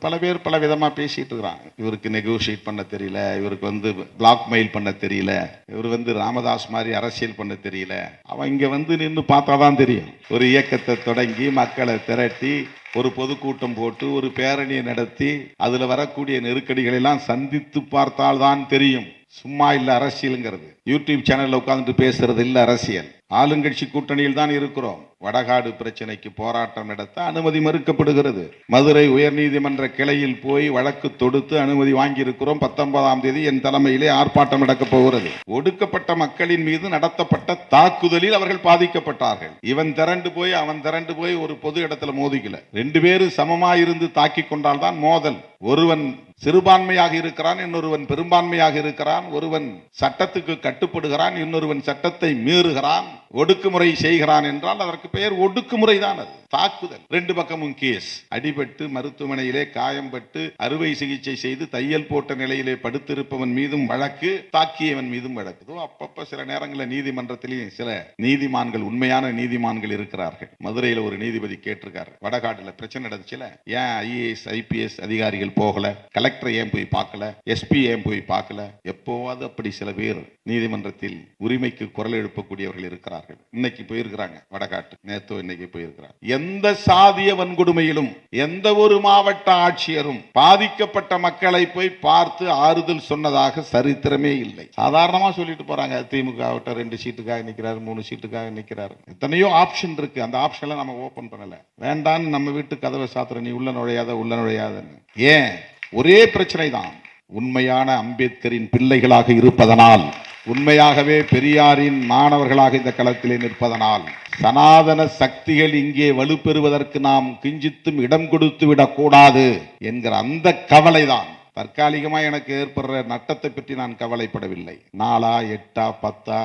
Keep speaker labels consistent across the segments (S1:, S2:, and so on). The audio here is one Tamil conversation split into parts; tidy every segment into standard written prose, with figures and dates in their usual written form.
S1: பல பேர் பல விதமாக பேசிட்டு இருக்கிறாங்க. இவருக்கு நெகோஷியேட் பண்ண தெரியல, இவருக்கு பிளாக் மெயில் பண்ண தெரியல, இவர் ராமதாஸ் மாதிரி அரசியல் பண்ண தெரியல. அவன் இங்க நின்று பார்த்தாதான் தெரியும். ஒரு இயக்கத்தை தொடங்கி மக்களை திரட்டி ஒரு பொதுக்கூட்டம் போட்டு ஒரு பேரணியை நடத்தி அதுல வரக்கூடிய நெருக்கடிகளை எல்லாம் சந்தித்து பார்த்தால்தான் தெரியும். சும்மா இல்ல அரசியலுங்கிறது. யூடியூப் சேனல்ல உட்கார்ந்துட்டு பேசுறது இல்ல அரசியல். ஆளுங்கட்சி கூட்டணியில் தான் இருக்கிறோம். வடகாடு பிரச்சனைக்கு போராட்டம் நடத்த அனுமதி மறுக்கப்படுகிறது. மதுரை உயர்நீதிமன்ற கிளையில் போய் வழக்கு தொடுத்து அனுமதி வாங்கி இருக்கிறோம். 19ஆம் தேதி என் தலைமையிலே ஆர்ப்பாட்டம் நடக்கப் போகிறது. ஒடுக்கப்பட்ட மக்களின் மீது நடத்தப்பட்ட தாக்குதலில் அவர்கள் பாதிக்கப்பட்டார்கள். இவன் திரண்டு போய் அவன் திரண்டு போய் ஒரு பொது இடத்துல மோதிக்கல. 2 பேரும் சமமாயிருந்து தாக்கி கொண்டால் தான் மோதல். ஒருவன் சிறுபான்மையாக இருக்கிறான், இன்னொருவன் பெரும்பான்மையாக இருக்கிறான். ஒருவன் சட்டத்துக்கு கட்டுப்படுகிறான், இன்னொருவன் சட்டத்தை மீறுகிறான், ஒடுக்குமுறை செய்கிறான் என்றால் அதற்கு பெயர் ஒடுக்குமுறை தான். அது தாக்குதல். 2 பக்கமும் கேஸ். அடிபட்டு மருத்துவமனையிலே காயம்பட்டு அறுவை சிகிச்சை செய்து தையல் போட்ட நிலையிலே படுத்திருப்பவன் மீதும் வழக்கு, தாக்கியவன் மீதும் வழக்கு. அப்பப்ப சில நேரங்களில் நீதிமன்றத்திலேயும் சில நீதிமான்கள், உண்மையான நீதிமான்கள் இருக்கிறார்கள். மதுரையில் ஒரு நீதிபதி கேட்டிருக்காரு, வடகாட்டுல பிரச்சனை நடந்துச்சுல, ஏன் IAS IPS அதிகாரிகள் போகல, கலெக்டர் ஏன் போய் பார்க்கல, SP ஏன் போய் பார்க்கல? எப்போவாது அப்படி சில பேர் நீதிமன்றத்தில் உரிமைக்கு குரல் எழுப்பக்கூடியவர்கள் இருக்கிறார்கள். இன்னைக்கு போயிருக்கிறாங்க வடகாட்டு, நேத்தோ இன்னைக்கு போயிருக்கிறாங்க. எந்த சாதிய வன்கொடுமையிலும் எந்த ஒரு மாவட்ட ஆட்சியரும் பாதிக்கப்பட்ட மக்களை போய் பார்த்து ஆறுதல் சொன்னதாக சரித்திரமே இல்லை. சாதாரணமா சொல்லிட்டு போறாங்க, திமுக 2 சீட்டுக்காக நிக்கிறாரு, 3 சீட்டுக்காக நிக்கிறாரு. எத்தனையோ ஆப்ஷன் இருக்கு. அந்த ஆப்ஷன்ல நம்ம ஓபன் பண்ணல. வேண்டான்னு நம்ம வீட்டு கதவை சாத்துற, நீ உள்ள நுழையாதன்னு. ஏன்? ஒரே பிரச்சனை தான். உண்மையான அம்பேத்கரின் பிள்ளைகளாக இருப்பதனால், உண்மையாகவே பெரியாரின் மாணவர்களாக இந்த களத்திலே நிற்பதனால், சனாதன சக்திகள் இங்கே வலுப்பெறுவதற்கு நாம் கிஞ்சித்தும் இடம் கொடுத்து விடக்கூடாது என்கிற அந்த கவலைதான். தற்காலிகமாக எனக்கு ஏற்படுற நட்டத்தை பற்றி நான் கவலைப்படவில்லை. 4, 8, 10,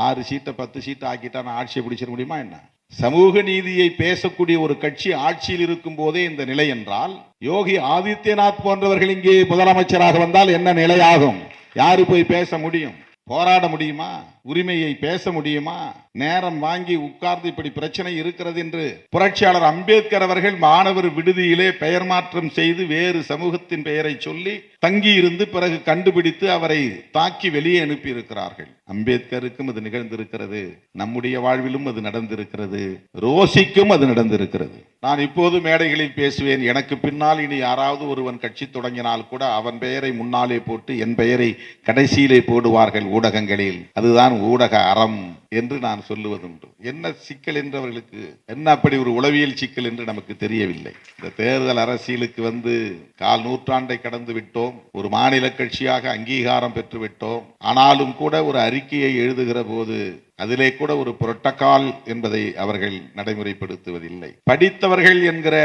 S1: 6 சீட்டை 10 சீட்டு ஆக்கிட்டா நான் ஆட்சியை பிடிச்சிட முடியுமா என்ன? சமூக நீதியை பேசக்கூடிய ஒரு கட்சி ஆட்சியில் இருக்கும் போதே இந்த நிலை என்றால், யோகி ஆதித்யநாத் போன்றவர்கள் இங்கே முதலமைச்சராக வந்தால் என்ன நிலையாகும்? யாரு போய் பேச முடியும்? போராட முடியுமா? உரிமையை பேச முடியுமா? நேரம் வாங்கி உட்கார்ந்து இப்படி பிரச்சனை இருக்கிறது என்று புரட்சியாளர் அம்பேத்கர் அவர்கள் மாணவர் விடுதியிலே பெயர் மாற்றம் செய்து வேறு சமூகத்தின் பெயரை சொல்லி தங்கி இருந்து பிறகு கண்டுபிடித்து அவரை தாக்கி வெளியே அனுப்பி இருக்கிறார்கள். அம்பேத்கருக்கும் அது நிகழ்ந்திருக்கிறது, நம்முடைய வாழ்விலும் அது நடந்திருக்கிறது, ரோசிக்கும் அது நடந்திருக்கிறது. நான் இப்போது மேடைகளில் பேசுவேன். எனக்கு பின்னால் இனி யாராவது ஒருவன் கட்சி தொடங்கினால் கூட அவன் பெயரை முன்னாலே போட்டு என் பெயரை கடைசியிலே போடுவார்கள் ஊடகங்களில். அதுதான் ஊடக அறம் என்று நான் சொல்லுவதுண்டு. என்ன சிக்கல் என்று அவர்களுக்கு, என்ன அப்படி ஒரு உளவியல் சிக்கல் என்று நமக்கு தெரியவில்லை. இந்த தேர்தல் அரசியலுக்கு 1/4 நூற்றாண்டை கடந்து விட்டோம். ஒரு மாநில கட்சியாக அங்கீகாரம் பெற்று விட்டோம். ஆனாலும் கூட ஒரு அறிக்கையை எழுதுகிற போது அதிலே கூட ஒரு புரோட்டோகால் என்பதை அவர்கள் நடைமுறைப்படுத்துவதில்லை. படித்தவர்கள் என்கிற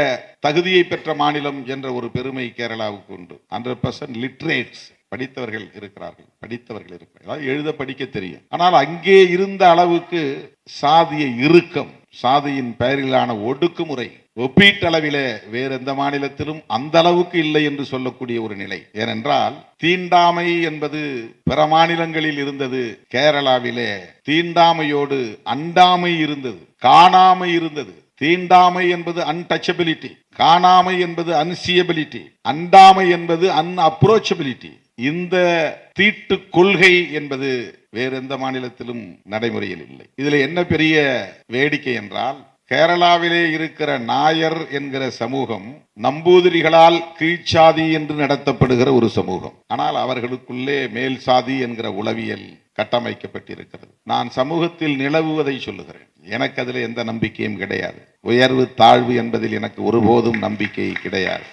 S1: தகுதியை பெற்ற மாநிலம் என்ற ஒரு பெருமை கேரளாவுக்கு உண்டு. 100% லிட்ரேட்ஸ், படித்தவர்கள் இருக்கிறார்கள். எழுத படிக்க தெரியும். ஆனால் அங்கே இருந்த அளவுக்கு சாதிய இறுக்கம், சாதியின் பெயரிலான ஒடுக்குமுறை ஒப்பீட்டளவிலே வேறு எந்த மாநிலத்திலும் அந்த அளவுக்கு இல்லை என்று சொல்லக்கூடிய ஒரு நிலை. ஏனென்றால் தீண்டாமை என்பது பிற மாநிலங்களில் இருந்தது. கேரளாவிலே தீண்டாமையோடு அண்டாமை இருந்தது, காணாமை இருந்தது. தீண்டாமை என்பது அன்டச்சபிலிட்டி, காணாமை என்பது அன்சியபிலிட்டி, அண்டாமை என்பது அன்அப்ரோச்சபிலிட்டி. இந்த தீட்டு கொள்கை என்பது வேறு எந்த மாநிலத்திலும் நடைமுறையில் இல்லை. இதுல என்ன பெரிய வேடிக்கை என்றால், கேரளாவிலே இருக்கிற நாயர் என்கிற சமூகம் நம்பூதிரிகளால் கீழ்ச்சாதி என்று நடத்தப்படுகிற ஒரு சமூகம். ஆனால் அவர்களுக்குள்ளே மேல் சாதி என்கிற உளவியல் கட்டமைக்கப்பட்டிருக்கிறது. நான் சமூகத்தில் நிலவுவதை சொல்லுகிறேன். எனக்கு அதில் எந்த நம்பிக்கையும் கிடையாது. உயர்வு தாழ்வு என்பதில் எனக்கு ஒருபோதும் நம்பிக்கை கிடையாது.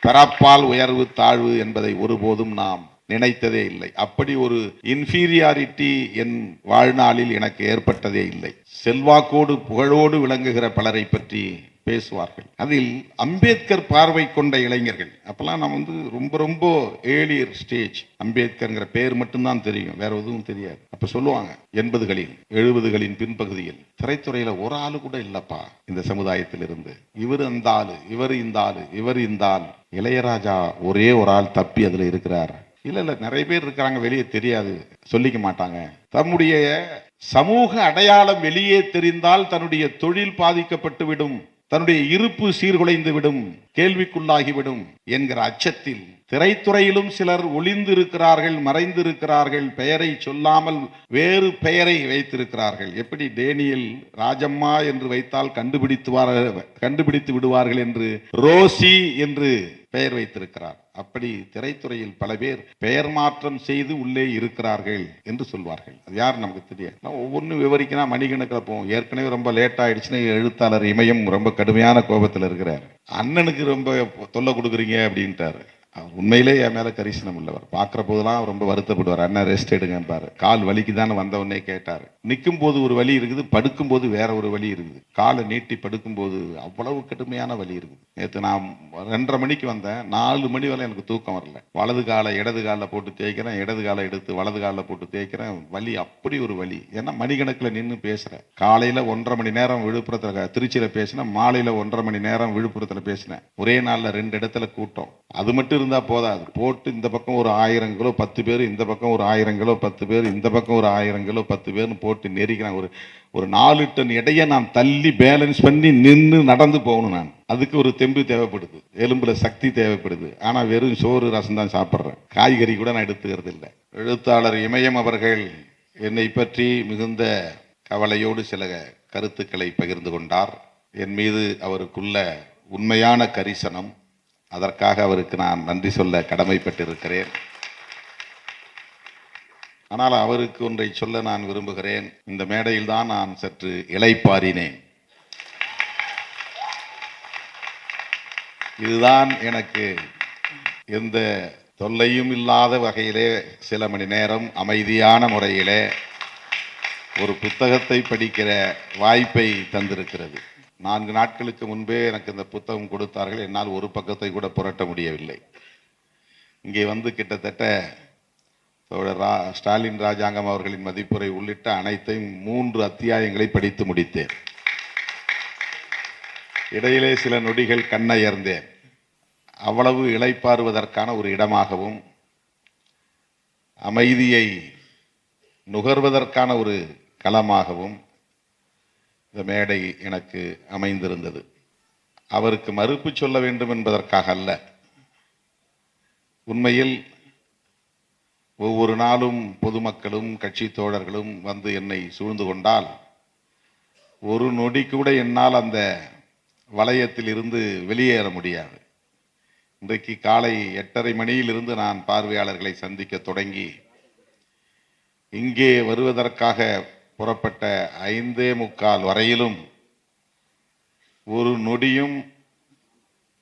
S1: பிறப்பால் உயர்வு தாழ்வு என்பதை ஒருபோதும் நாம் நினைத்ததே இல்லை. அப்படி ஒரு இன்ஃபீரியாரிட்டி என் வாழ்நாளில் எனக்கு ஏற்பட்டதே இல்லை. செல்வாக்கோடு புகழோடு விளங்குகிற பலரை பற்றி பேசுவார்கள். அதில் அம்பேத்கர் பார்வை கொண்ட இளைஞர்கள், அப்பெல்லாம் நான் ரொம்ப ரொம்ப ஏர்லியர் ஸ்டேஜ், அம்பேத்கர்ங்கிற பேர் மட்டும்தான் தெரியும், வேற எதுவும் தெரியாது. அப்ப சொல்லுவாங்க, 80களில் 70களின் பின்பகுதியில் திரைத்துறையில ஒரு ஆளு கூட இல்லப்பா இந்த சமுதாயத்தில் இருந்து, இவர் அந்த ஆளு, இவர் இந்த ஆளு, இவர் இந்த ஆள். இளையராஜா ஒரே ஒரு ஆள் தப்பி அதுல இருக்கிறார். இல்ல நிறைய பேர் இருக்கிறாங்க, வெளியே தெரியாது, சொல்லிக்க மாட்டாங்க. தம்முடைய சமூக அடையாளம் வெளியே தெரிந்தால் தன்னுடைய தொழில் பாதிக்கப்பட்டு விடும் தன்னுடைய இருப்பு சீர்குலைந்து விடும், கேள்விக்குள்ளாகிவிடும் என்கிற அச்சத்தில் திரைத்துறையிலும் சிலர் ஒளிந்து இருக்கிறார்கள், மறைந்து இருக்கிறார்கள், பெயரை சொல்லாமல் வேறு பெயரை வைத்திருக்கிறார்கள். எப்படி டேனியல் ராஜம்மா என்று வைத்தால் கண்டுபிடித்து விடுவார்கள் என்று ரோசி என்று பெயர் வைத்திருக்கிறார். அப்படி திரைத்துறையில் பல பேர் பெயர் மாற்றம் செய்து உள்ளே இருக்கிறார்கள் என்று சொல்வார்கள். அது யார் நமக்கு தெரியாது. ஒவ்வொன்றும் விவரிக்கணும், மணிக்கணக்கில் போவோம். ஏற்கனவே ரொம்ப லேட் ஆயிடுச்சுன்னு எழுத்தாளர் இமயம் ரொம்ப கடுமையான கோபத்தில் இருக்கிறார். அண்ணனுக்கு ரொம்ப தொல்லை கொடுக்குறீங்க அப்படின்ட்டாரு. உண்மையிலே என் மேல கரிசனம் உள்ளவர். பார்க்குற போதெல்லாம் ரொம்ப வருத்தப்படுவார். அண்ணன் ரெஸ்ட் எடுங்கன்பாரு. கால் வலிக்குதான்னு வந்தவொடனே கேட்டார். நிற்கும் போது ஒரு வலி இருக்குது, படுக்கும் போது வேற ஒரு வலி இருக்குது. காலை நீட்டி படுக்கும் போது அவ்வளவு கடுமையான வலி இருக்குது. நேற்று நான் 2:30 மணிக்கு வந்தேன். 4 மணி வரை எனக்கு தூக்கம் வரல. வலது காலை இடது காலில் போட்டு தேய்க்கிறேன், இடது காலை எடுத்து வலது காலில் போட்டு தேய்க்கிறேன். வலி அப்படி ஒரு வலி. ஏன்னா மணிக்கணக்கில் நின்று பேசுறேன். காலையில 1.5 மணி நேரம் விழுப்புரத்தில் திருச்சியில பேசினேன், மாலையில 1.5 மணி நேரம் விழுப்புரத்தில் பேசினேன். ஒரே நாளில் 2 இடத்துல கூட்டம். அது மட்டும் இருந்தா போதாது. போட்டு இந்த பக்கம் ஒரு 1000 கிலோ 10 பேர், இந்த பக்கம் ஒரு 1000 கிலோ 10 பேர், இந்த பக்கம் ஒரு 1000 கிலோ 10 பேர்னு போட்டு நெரிக்கிறான். ஒரு 4 டன் எடையை நான் தள்ளி பேலன்ஸ் பண்ணி நின்று நடந்து போகணும். நான் அதுக்கு ஒரு தெம்பு தேவைப்படுது, எலும்புல சக்தி தேவைப்படுது. ஆனா வெறும் சோறு ரசம் தான் சாப்பிட்றேன். காய்கறி கூட நான் எடுத்துக்கிறது இல்லை. எழுத்தாளர் இமயம் அவர்கள் என்னை பற்றி மிகுந்த கவலையோடு சில கருத்துக்களை பகிர்ந்து கொண்டார். என் மீது அவருக்குள்ள உண்மையான கரிசனம். அதற்காக அவருக்கு நான் நன்றி சொல்ல கடமைப்பட்டிருக்கிறேன். ஆனால் அவருக்கு ஒன்றை சொல்ல நான் விரும்புகிறேன். இந்த மேடையில் தான் நான் சற்று இளைப்பாறினேன். இதுதான் எனக்கு எந்த தொல்லையும் இல்லாத வகையிலே சில மணி நேரம் அமைதியான முறையிலே ஒரு புத்தகத்தை படிக்கிற வாய்ப்பை தந்திருக்கிறது. 4 நாட்களுக்கு முன்பே எனக்கு இந்த புத்தகம் கொடுத்தார்கள். என்னால் ஒரு பக்கத்தை கூட புரட்ட முடியவில்லை. இங்கே வந்து கிட்டத்தட்ட ஸ்டாலின் ராஜாங்கம் அவர்களின் மதிப்புரை உள்ளிட்ட அனைத்தையும் 3 அத்தியாயங்களை படித்து முடித்தேன். இடையிலே சில நொடிகள் கண்ணயர்ந்தேன். அவ்வளவு இளைப்பாறுவதற்கான ஒரு இடமாகவும் அமைதியை நுகர்வதற்கான ஒரு களமாகவும் இந்த மேடை எனக்கு அமைந்திருந்தது. அவருக்கு மறுப்பு சொல்ல வேண்டும் என்பதற்காக அல்ல. உண்மையில் ஒவ்வொரு நாளும் பொதுமக்களும் கட்சி தோழர்களும் வந்து என்னை சூழ்ந்து கொண்டால் ஒரு நொடி கூட என்னால் அந்த வளையத்தில் இருந்து வெளியேற முடியாது. இன்றைக்கு காலை 8:30 மணியிலிருந்து நான் பார்வையாளர்களை சந்திக்க தொடங்கி இங்கே வருவதற்காக புறப்பட்ட 5:45 வரையிலும் ஒரு நொடியும்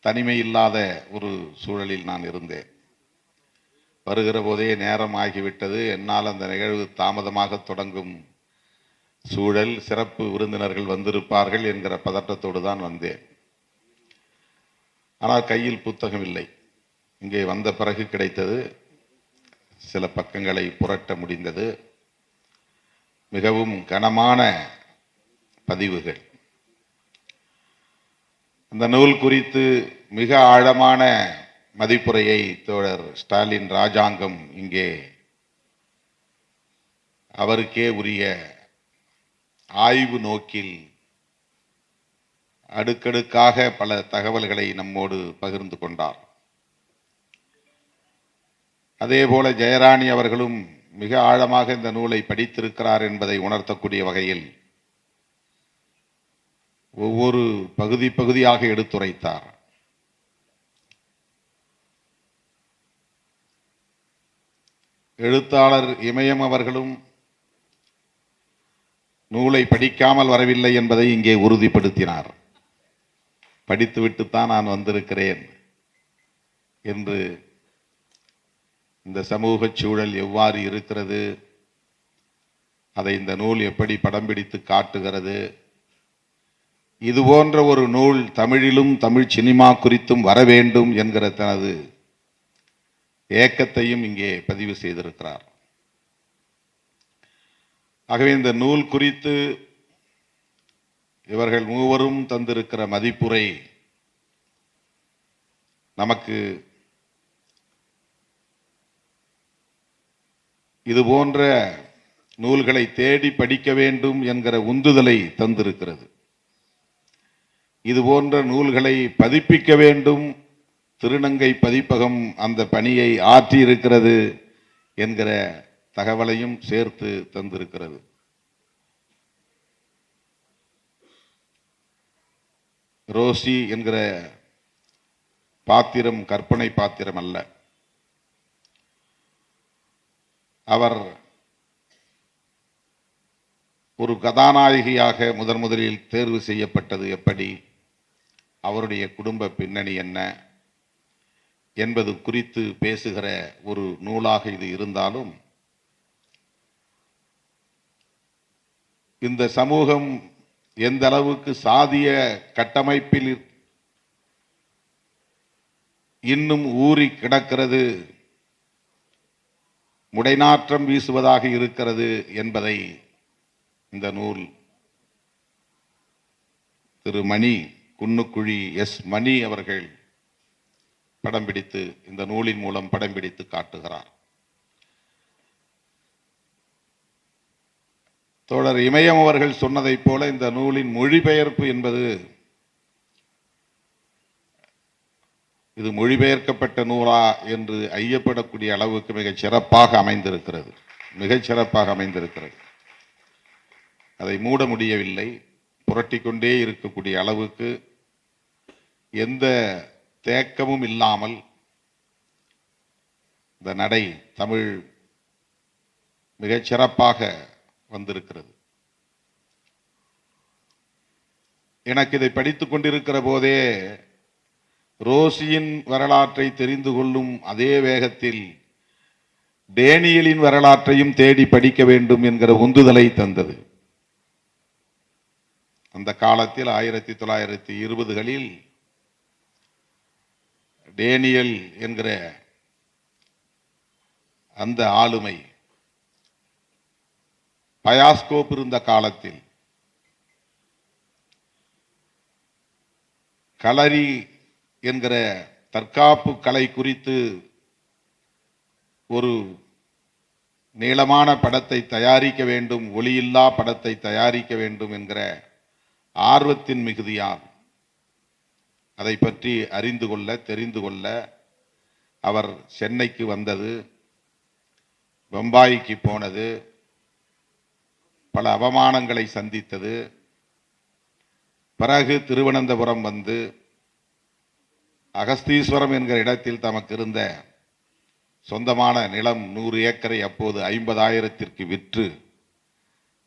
S1: தனிமை இல்லாத ஒரு சூழலில் நான் இருந்தேன். வருகிற போதே நேரம் ஆகிவிட்டது. என்னால் அந்த நிகழ்வு தாமதமாக தொடங்கும் சூழல், சிறப்பு விருந்தினர்கள் வந்திருப்பார்கள் என்கிற பதட்டத்தோடு தான் வந்தேன். ஆனால் கையில் புத்தகம் இல்லை. இங்கே வந்த பிறகு கிடைத்தது. சில பக்கங்களை புரட்ட முடிந்தது. மிகவும் கனமான பதிவுகள். அந்த நூல் குறித்து மிக ஆழமான மதிப்புரையை தோழர் ஸ்டாலின் ராஜாங்கம் இங்கே அவருக்கே உரிய ஆய்வு நோக்கில் அடுக்கடுக்காக பல தகவல்களை நம்மோடு பகிர்ந்து கொண்டார். அதேபோல ஜெயராணி அவர்களும் மிக ஆழமாக இந்த நூலை படித்திருக்கிறார் என்பதை உணர்த்தக்கூடிய வகையில் ஒவ்வொரு பகுதியாக எடுத்துரைத்தார். எழுத்தாளர் இமயம் அவர்களும் நூலை படிக்காமல் வரவில்லை என்பதை இங்கே உறுதிப்படுத்தினார். படித்துவிட்டுத்தான் நான் வந்திருக்கிறேன் என்று, இந்த சமூக சூழல் எவ்வாறு இருக்கிறது, அதை இந்த நூல் எப்படி படம் பிடித்து காட்டுகிறது, இது போன்ற ஒரு நூல் தமிழிலும் தமிழ் சினிமா குறித்தும் வர வேண்டும் என்கிற தனது ஏக்கத்தையும் இங்கே பதிவு செய்திருக்கிறார். ஆகவே இந்த நூல் குறித்து இவர்கள் மூவரும் தந்திருக்கிற மதிப்புரை நமக்கு இது போன்ற நூல்களை தேடி படிக்க வேண்டும் என்கிற உந்துதலை தந்திருக்கிறது. இது போன்ற நூல்களை பதிப்பிக்க வேண்டும். திருநங்கை பதிப்பகம் அந்த பணியை ஆற்றி இருக்கிறது என்கிற தகவலையும் சேர்த்து தந்திருக்கிறது. ரோசி என்கிற பாத்திரம் கற்பனை பாத்திரம் அல்ல. அவர் ஒரு கதாநாயகியாக முதலில் தேர்வு செய்யப்பட்டது எப்படி, அவருடைய குடும்ப பின்னணி என்ன என்பது குறித்து பேசுகிற ஒரு நூலாக இது இருந்தாலும், இந்த சமூகம் எந்த அளவுக்கு சாதிய கட்டமைப்பில் இன்னும் ஊறி கிடக்கிறது, முடைநாற்றம் வீசுவதாக இருக்கிறது என்பதை இந்த நூல் திரு மணி குன்னுக்குழி எஸ் மணி அவர்கள் படம் பிடித்து இந்த நூலின் மூலம் படம் பிடித்து காட்டுகிறார். தோழர் இமயம் அவர்கள் சொன்னதைப் போல இந்த நூலின் மொழிபெயர்ப்பு என்பது இது மொழிபெயர்க்கப்பட்ட நூலா என்று ஐயப்படக்கூடிய அளவுக்கு மிகச் சிறப்பாக அமைந்திருக்கிறது. அதை மூட முடியவில்லை. புரட்டிக்கொண்டே இருக்கக்கூடிய அளவுக்கு எந்த தேக்கமும் இல்லாமல் இந்த நடை தமிழ் மிகச் சிறப்பாக வந்திருக்கிறது. எனக்கு இதை படித்துக் கொண்டிருக்கிற போதே ரோசியின் வரலாற்றை தெரிந்து கொள்ளும் அதே வேகத்தில் டேனியலின் வரலாற்றையும் தேடி படிக்க வேண்டும் என்கிற உந்துதலை தந்தது. அந்த காலத்தில் 1920களில் டேனியல் என்கிற அந்த ஆளுமை பயாஸ்கோப் இருந்த காலத்தில் களரி என்கிற தற்காப்பு கலை குறித்து ஒரு நீளமான படத்தை தயாரிக்க வேண்டும், ஒளியில்லா படத்தை தயாரிக்க வேண்டும் என்கிற ஆர்வத்தின் மிகுதியால் அதை பற்றி அறிந்து கொள்ள தெரிந்து கொள்ள அவர் சென்னைக்கு வந்தது, பம்பாய்க்கு போனது, பல அவமானங்களை சந்தித்தது. பிறகு திருவனந்தபுரம் வந்து அகஸ்தீஸ்வரம் என்கிற இடத்தில் தமக்கு இருந்த சொந்தமான நிலம் 100 ஏக்கரை அப்போது 50,000ற்கு விற்று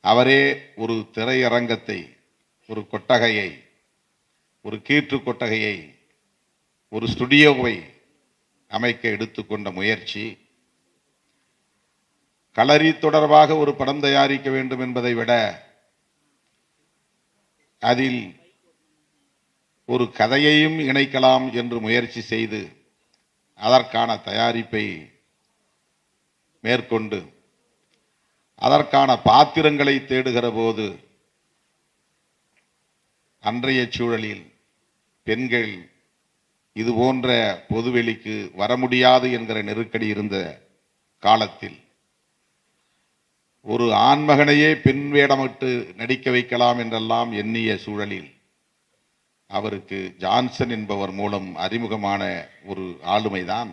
S1: அவரே ஒரு திரையரங்கத்தை, ஒரு கொட்டகையை, ஒரு கீற்று கொட்டகையை, ஒரு ஸ்டுடியோவை அமைக்க எடுத்துக்கொண்ட முயற்சி, களரி தொடர்பாக ஒரு படம் தயாரிக்க வேண்டும் என்பதை விட அதில் ஒரு கதையையும் இணைக்கலாம் என்று முயற்சி செய்து அதற்கான தயாரிப்பை மேற்கொண்டு அதற்கான பாத்திரங்களை தேடுகிற போது அன்றைய சூழலில் பெண்கள் இது போன்ற பொதுவெளிக்கு வர முடியாது என்கிற நெருக்கடி இருந்த காலத்தில் ஒரு ஆண்மகனையே பெண் வேடமிட்டு நடிக்க வைக்கலாம் என்றெல்லாம் எண்ணிய சூழலில் அவருக்கு ஜான்சன் என்பவர் மூலம் அறிமுகமான ஒரு ஆளுமைதான்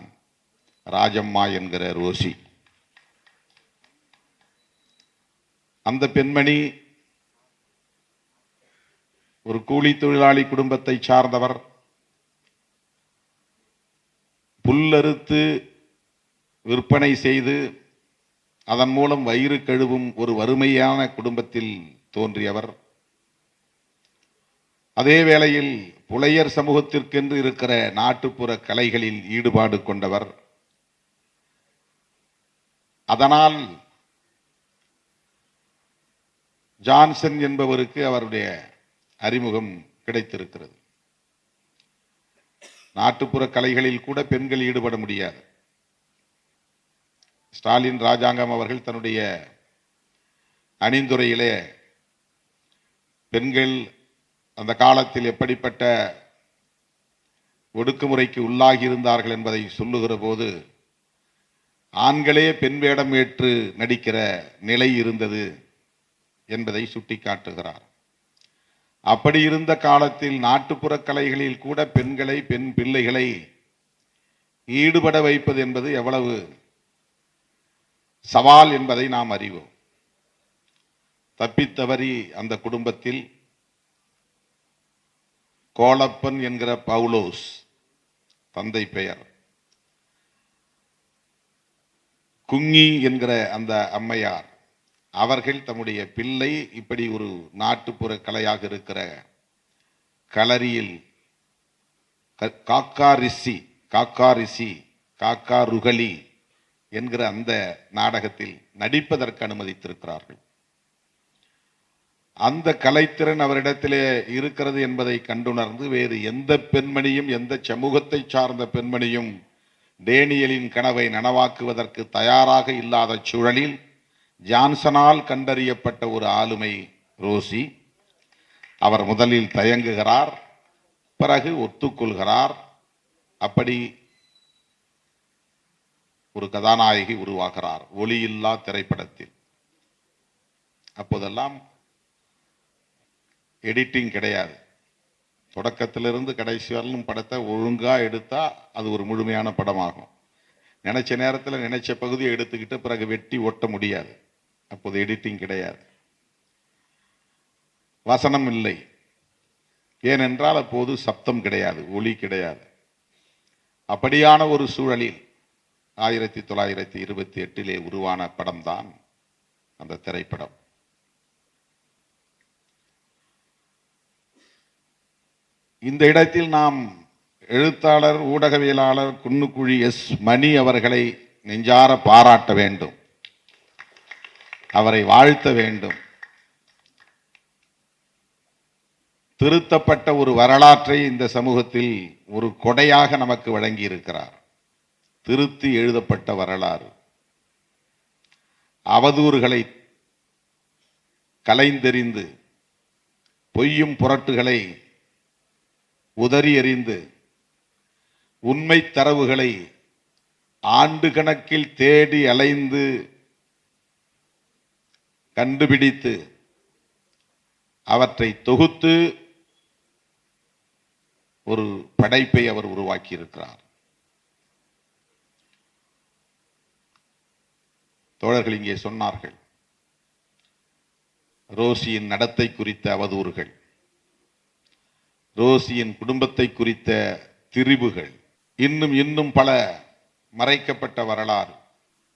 S1: ராஜம்மா என்கிற ரோசி. அந்த பெண்மணி ஒரு கூலி தொழிலாளி குடும்பத்தை சார்ந்தவர். புல்லறுத்து விற்பனை செய்து அதன் மூலம் வயிறு கழுவும் ஒரு வறுமையான குடும்பத்தில் தோன்றியவர். அதே வேளையில் புலையர் சமூகத்திற்கென்று இருக்கிற நாட்டுப்புற கலைகளில் ஈடுபாடு கொண்டவர். அதனால் ஜான்சன் என்பவருக்கு அவருடைய அறிமுகம் கிடைத்திருக்கிறது. நாட்டுப்புற கலைகளில் கூட பெண்கள் ஈடுபட முடியாது. ஸ்டாலின் ராஜாங்கம் அவர்கள் தன்னுடைய அணிந்துரையிலே பெண்கள் அந்த காலத்தில் எப்படிப்பட்ட ஒடுக்குமுறைக்கு உள்ளாகி இருந்தார்கள் என்பதை சொல்லுகிற போது ஆண்களே பெண் வேடம் ஏற்று நடிக்கிற நிலை இருந்தது என்பதை சுட்டிக்காட்டுகிறார். அப்படி இருந்த காலத்தில் நாட்டுப்புற கலைகளில் கூட பெண்களை, பெண் பிள்ளைகளை ஈடுபட வைப்பது என்பது எவ்வளவு சவால் என்பதை நாம் அறிவோம். தப்பித்தவறி அந்த குடும்பத்தில் கோலப்பன் என்கிற பவுலோஸ், தந்தை பெயர், குங்கி என்கிற அந்த அம்மையார், அவர்கள் தம்முடைய பிள்ளை இப்படி ஒரு நாட்டுப்புற கலையாக இருக்கிற களரியில் காக்கா ருகலி என்கிற அந்த நாடகத்தில் நடிப்பதற்கு அனுமதித்திருக்கிறார்கள். அந்த கலைத்திறன் அவரிடத்திலே இருக்கிறது என்பதை கண்டுணர்ந்து வேறு எந்த பெண்மணியும், எந்த சமூகத்தை சார்ந்த பெண்மணியும் டேனியலின் கனவை நனவாக்குவதற்கு தயாராக இல்லாத சூழலில் ஜான்சனால் கண்டறியப்பட்ட ஒரு ஆளுமை ரோசி. அவர் முதலில் தயங்குகிறார், பிறகு ஒத்துக்கொள்கிறார். அப்படி ஒரு கதாநாயகி உருவாகிறார் ஒளியில்லா திரைப்படத்தில். அப்போதெல்லாம் எடிட்டிங் கிடையாது. தொடக்கத்திலிருந்து கடைசி வரலும் படத்தை ஒழுங்கா எடுத்தா அது ஒரு முழுமையான படமாகும். நினைச்ச நேரத்தில் நினைச்ச பகுதியை எடுத்துக்கிட்டு பிறகு வெட்டி ஒட்ட முடியாது. அப்போது எடிட்டிங் கிடையாது, வசனம் இல்லை. ஏனென்றால் அப்போது சப்தம் கிடையாது, ஒளி கிடையாது. அப்படியான ஒரு சூழலில் 1928 உருவான படம்தான் அந்த திரைப்படம். இந்த இடத்தில் நாம் எழுத்தாளர், ஊடகவியலாளர் குன்னுக்குழி எஸ். மணி அவர்களை நெஞ்சார பாராட்ட வேண்டும், அவரை வாழ்த்த வேண்டும். திருத்தப்பட்ட ஒரு வரலாற்றை இந்த சமூகத்தில் ஒரு கொடையாக நமக்கு வழங்கி இருக்கிறார். திருத்தி எழுதப்பட்ட வரலாறு, அவதூறுகளை கலைந்தெறிந்து, பொய்யும் புரட்டுகளை உதறி எறிந்து, உண்மை தரவுகளை ஆண்டு கணக்கில் தேடி அலைந்து கண்டுபிடித்து அவற்றை தொகுத்து ஒரு படைப்பை அவர் உருவாக்கி இருக்கிறார். தோழர்கள் இங்கே சொன்னார்கள், ரோசியின் நடத்தை குறித்த அவதூறுகள், ரோசியின் குடும்பத்தை குறித்த திரிவுகள், இன்னும் பல மறைக்கப்பட்ட வரலாறு.